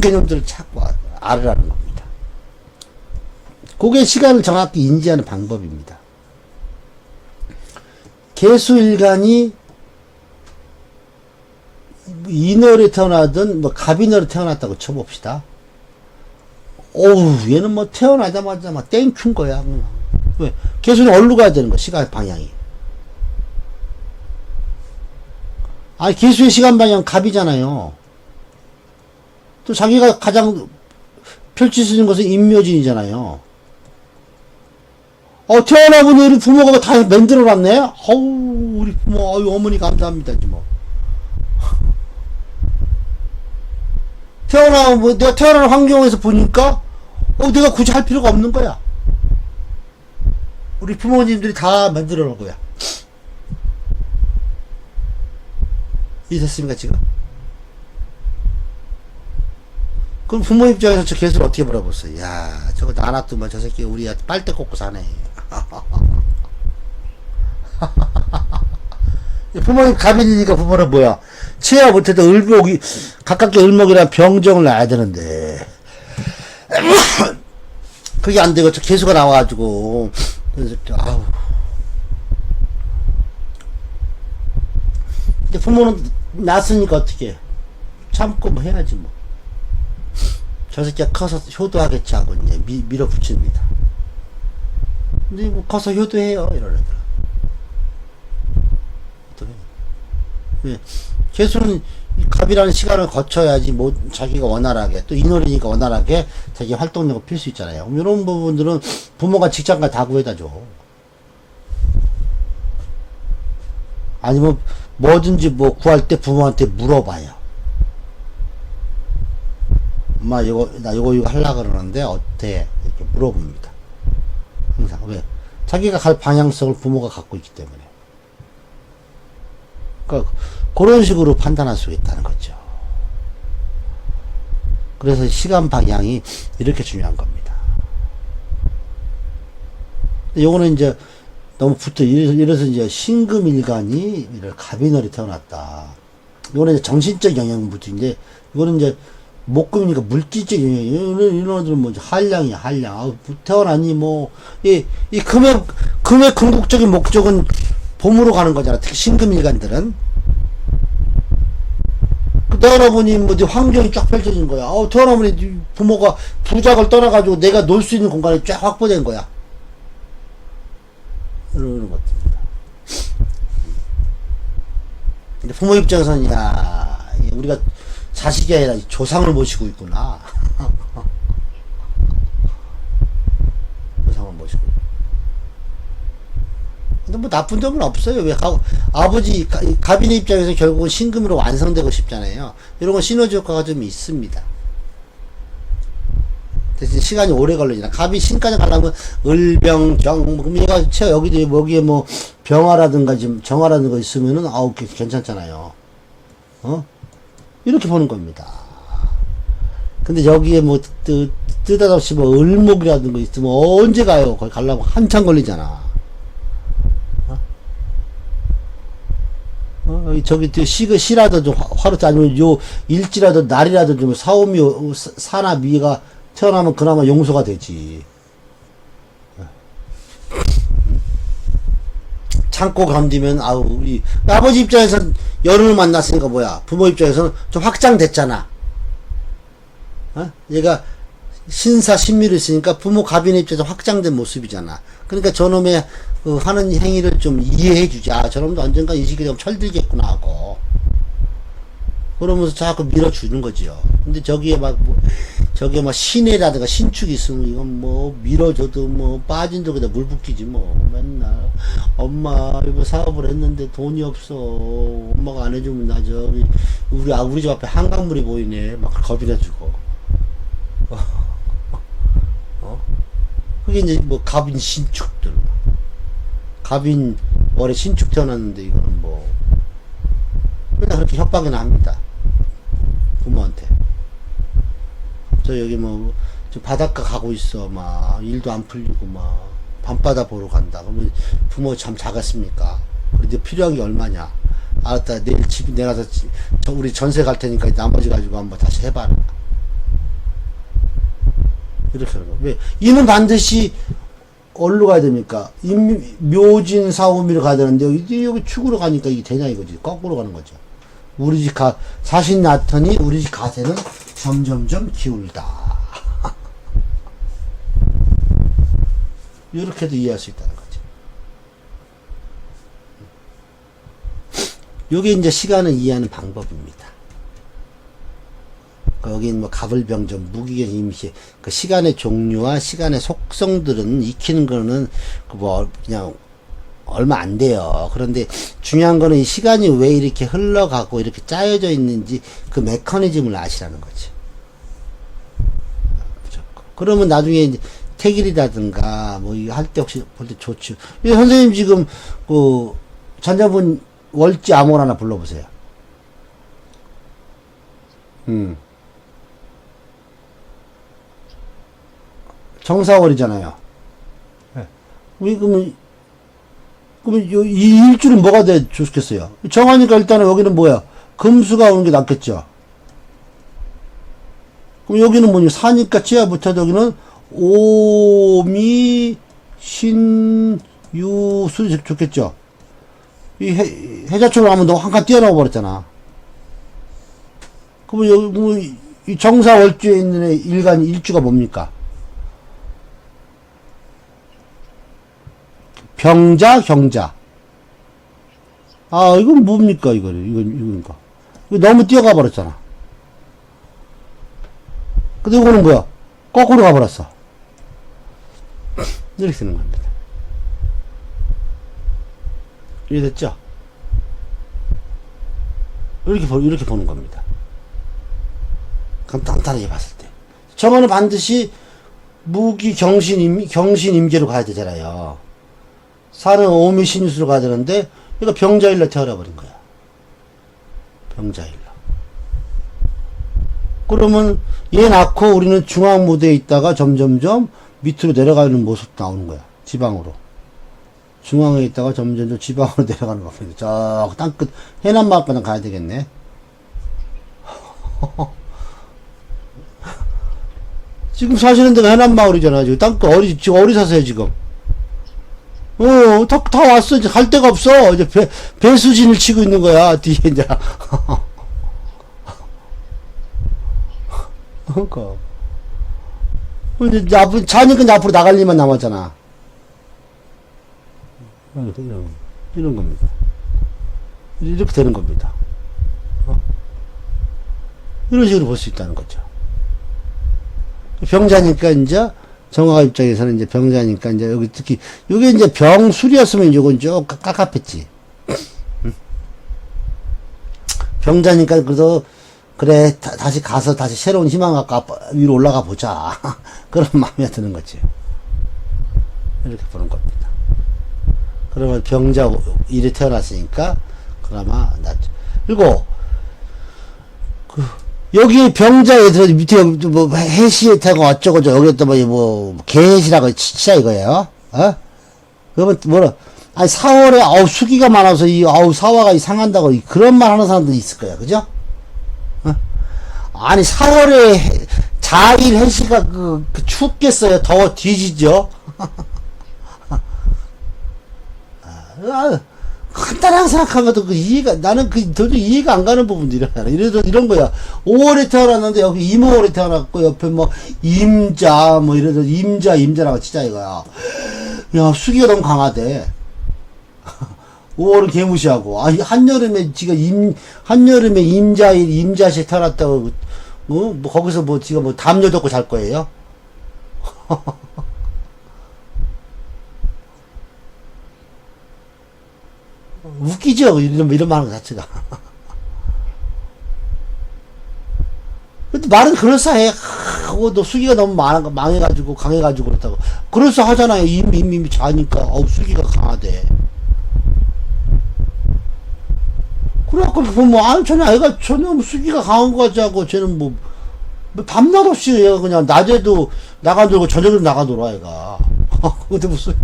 개념들을 찾고 알으라는 겁니다. 그게 시간을 정확히 인지하는 방법입니다. 개수일간이 인월에 태어나든 뭐 갑인월에 태어났다고 쳐봅시다. 어우 얘는 뭐 태어나자마자 막 땡큐인 거야. 왜? 개수는 어디로 가야 되는 거야 시간 방향이. 아니 개수의 시간 방향 갑이잖아요. 또 자기가 가장 펼칠 수 있는 것은 임묘진이잖아요. 태어나보니 우리 부모가 다 만들어놨네? 어우 우리 부모 어머니 감사합니다 뭐. 내가 태어난 환경에서 보니까, 내가 굳이 할 필요가 없는 거야. 우리 부모님들이 다 만들어 놓은 거야. 이해됐습니까, 지금? 그럼 부모 입장에서 저 개수를 어떻게 물어보세요? 야, 저거 나 놔두면 저 새끼 우리 빨대 꽂고 사네. 부모님 갑인이니까 부모는 뭐야? 치아 못해도 을목이, 가깝게 을목이랑 병정을 놔야 되는데. 그게 안 되고, 저 개수가 나와가지고. 그래서, 아우. 근데 부모는 낳았으니까 어떻게 해? 참고 뭐 해야지 뭐. 저 새끼가 커서 효도하겠지 하고 이제 밀어붙입니다. 근데 뭐 커서 효도해요, 이러더라. 예. 개수는 갑이라는 시간을 거쳐야지 뭐 자기가 원활하게 또 인월이니까 원활하게 자기 활동력을 필 수 있잖아요. 이런 부분들은 부모가 직장가 다 구해다 줘. 아니면 뭐든지 뭐 구할 때 부모한테 물어봐요. 엄마 나 이거 하려고 그러는데 어때? 이렇게 물어봅니다. 항상. 왜? 자기가 갈 방향성을 부모가 갖고 있기 때문에. 그러니까 그런 식으로 판단할 수 있다는 거죠. 그래서 시간 방향이 이렇게 중요한 겁니다. 요거는 이제 너무 이래서 이제 신금일간이 갑인월이 태어났다. 요거는 이제 정신적 영향부터인데, 이거는 이제 목금이니까 물질적 영향. 이런 애들은 뭐 한량이야, 한량. 태어나니 뭐, 이 금의 궁극적인 목적은 봄으로 가는 거잖아. 특히 신금일간들은. 태어나보니 뭐 환경이 쫙 펼쳐진 거야. 태어나보니 부모가 부작을 떠나가지고 내가 놀 수 있는 공간이 쫙 확보된 거야. 이런 것들입니다. 근데 부모 입장에서는, 야, 우리가 자식이 아니라 조상을 모시고 있구나. 조상을 모시고. 근데 뭐 나쁜 점은 없어요. 왜 가빈의 입장에서 결국은 신금으로 완성되고 싶잖아요. 이런 건 시너지 효과가 좀 있습니다. 대신 시간이 오래 걸리잖아. 갑이 신까지 가려면 을병정, 그럼 얘가 여기에 뭐 병화라든가 지금 정화라든가 있으면은 아우 괜찮잖아요. 이렇게 보는 겁니다. 근데 여기에 뭐 뜨다없이 뭐 을목이라든가 있으면 언제 가요? 거기 가려면 한참 걸리잖아. 저기 시라도 좀 화로 아니면 요 일지라도 날이라도 좀 사오미 사나 미가 태어나면 그나마 용서가 되지. 참고 견디면 아우 우리 아버지 입장에서는 여름을 만났으니까 뭐야, 부모 입장에서는 좀 확장됐잖아. 얘가 신사 신미를 있으니까 부모 가빈의 입장에서 확장된 모습이잖아. 그러니까 저놈의 하는 행위를 좀 이해해 주지. 아, 저놈도 언젠가 이 시기에 철들겠구나 하고 그러면서 자꾸 밀어주는 거지요. 근데 저기에 막 신해라든가 신축이 있으면 이건 뭐 밀어줘도 뭐 빠진 적에다 물 붓기지 뭐. 맨날 엄마 이거 사업을 했는데 돈이 없어, 엄마가 안 해주면 나 저기 우리 집 앞에 한강물이 보이네 막 겁이 나주고. 그게 이제 뭐 갑인 신축들, 갑인 월에 신축 태어났는데 이거는 뭐 그냥 그렇게 협박이나 합니다, 부모한테. 저 여기 뭐 저 바닷가 가고 있어, 막 일도 안 풀리고 막 밤바다 보러 간다. 그러면 부모 참 작았습니까? 그런데 필요한 게 얼마냐? 알았다, 내일 집 내가서 우리 전세 갈 테니까 나머지 가지고 한번 다시 해봐라. 이렇게 하는 거. 왜? 이는 반드시 어디로 가야 됩니까? 묘진 사오미로 가야 되는데 여기 축으로 가니까 이게 되냐 이거지. 거꾸로 가는 거죠. 우리 집 자신 낳더니 우리 집 가세는 점점점 기울다. 이렇게도 이해할 수 있다는 거죠. 요게 이제 시간을 이해하는 방법입니다. 여긴 뭐 갑을병정, 무기견, 임시, 그 시간의 종류와 시간의 속성들은 익히는 거는 뭐 그냥 얼마 안 돼요. 그런데 중요한 거는 이 시간이 왜 이렇게 흘러가고 이렇게 짜여져 있는지 그 메커니즘을 아시라는 거지. 그러면 나중에 이제 택일이라든가 뭐 이거 할 때 혹시 볼 때 좋죠. 선생님 지금 그 전자분 월지 아무거나 하나 불러보세요. 정사월이잖아요. 그러면 이 일주는 뭐가 돼 좋겠어요? 정하니까 일단은 여기는 뭐야? 금수가 오는 게 낫겠죠. 그럼 여기는 뭐냐? 사니까 지하 붙어도 여기는 오미 신유술이 좋겠죠. 이 해자초로 하면 너무 한 칸 뛰어나와 버렸잖아. 그러면 여기 뭐 이 정사월주에 있는 일주가 뭡니까? 병자, 경자. 아, 이건 뭡니까, 이거니까. 이거 너무 뛰어가 버렸잖아. 근데 이거는 뭐야? 거꾸로 가버렸어. 이렇게 쓰는 겁니다. 이해됐죠? 이렇게 보는 겁니다. 간단하게 봤을 때. 저거는 반드시 무기 경신임계로 가야 되잖아요. 사는 오미신유수로 가야 되는데, 이거 병자일로 태어나 버린 거야. 병자일로. 그러면 얘 낳고 우리는 중앙무대에 있다가 점점점 밑으로 내려가는 모습 나오는 거야. 지방으로. 중앙에 있다가 점점점 지방으로 내려가는 거야. 저 땅끝 해남마을까지 가야 되겠네. 지금 사시는 데가 해남마을이잖아. 지금 땅끝 지금 어디 사세요 지금? 다 왔어. 이제 갈 데가 없어. 이제 배수진을 치고 있는 거야, 뒤에 이제. 그러니까. 이제 자니까 이제 앞으로 나갈 일만 남았잖아. 이런 겁니다. 이렇게 되는 겁니다. 이런 식으로 볼 수 있다는 거죠. 병자니까 이제 정화가 입장에서는 이제 병자니까 이제 여기 특히 이게 이제 병술이었으면 요건 좀 깝깝했지. 병자니까 그래도 그래 다시 가서 다시 새로운 희망 갖고 위로 올라가 보자. 그런 마음이 드는 거지. 이렇게 보는 겁니다. 그러면 병자 일이 태어났으니까 그나마 낫죠. 그리고 여기 병자에 들어 밑에 뭐 해시에 태고 어쩌고 저 여기 또 뭐 개해시라고 치자 이거예요. 어? 그러면 뭐라 아니 4월에 아우 수기가 많아서 이 아우 사화가 상한다고 그런 말 하는 사람들이 있을 거야. 그죠? 어? 아니 4월에 자일 해시가 그 춥겠어요. 더워 뒤지죠. 간단하게 생각하면 그 이해가, 나는 그 도저히 이해가 안 가는 부분들이야. 이런 거야. 5월에 태어났는데 여기 임오월에 태어났고 옆에 뭐 임자, 뭐 이래서 임자라고 치자 이거야. 야, 수기가 너무 강하대. 5월은 개무시하고. 아, 한여름에 한여름에 임자시 태어났다고, 뭐 거기서 뭐 지가 뭐 담요 덮고 잘 거예요? 웃기죠? 이런 말 하는 것 자체가. 근데 말은 그럴싸해. 너 수기가 너무 망해가지고, 강해가지고 그렇다고. 그럴싸하잖아요. 이미 자니까. 수기가 강하대. 그래갖고, 전혀 수기가 강한 거 같지 않고, 쟤는 뭐 밤낮 없이 얘가 그냥 낮에도 나가 놀고 저녁에도 나가 놀아, 얘가. 근데 무슨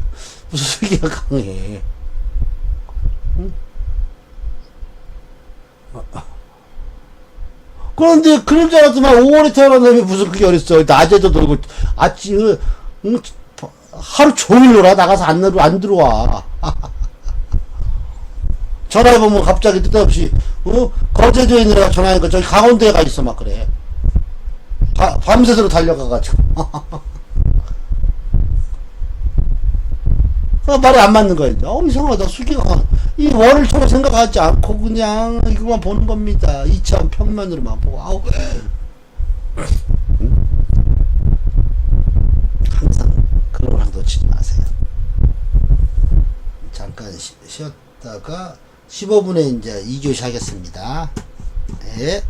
수기가 강해. 그런데 그런 줄 알았더만 5월에 태어났는데 무슨 그게 어딨어. 낮에도 놀고 아침 하루 종일 놀아. 나가서 안 들어와. 전화해보면 갑자기 뜻없이 거제도에 있는 애가 전화하니까 저기 강원도에 가 있어 막 그래. 밤새도록 달려가가지고. 말이 안 맞는 거야. 이상하다. 수기가 이 월을 서로 생각하지 않고 그냥 이것만 보는 겁니다. 2차 평면으로만 보고. 항상 그런 거 놓치지 마세요. 잠깐 쉬었다가 15분에 이제 2교시 하겠습니다. 네.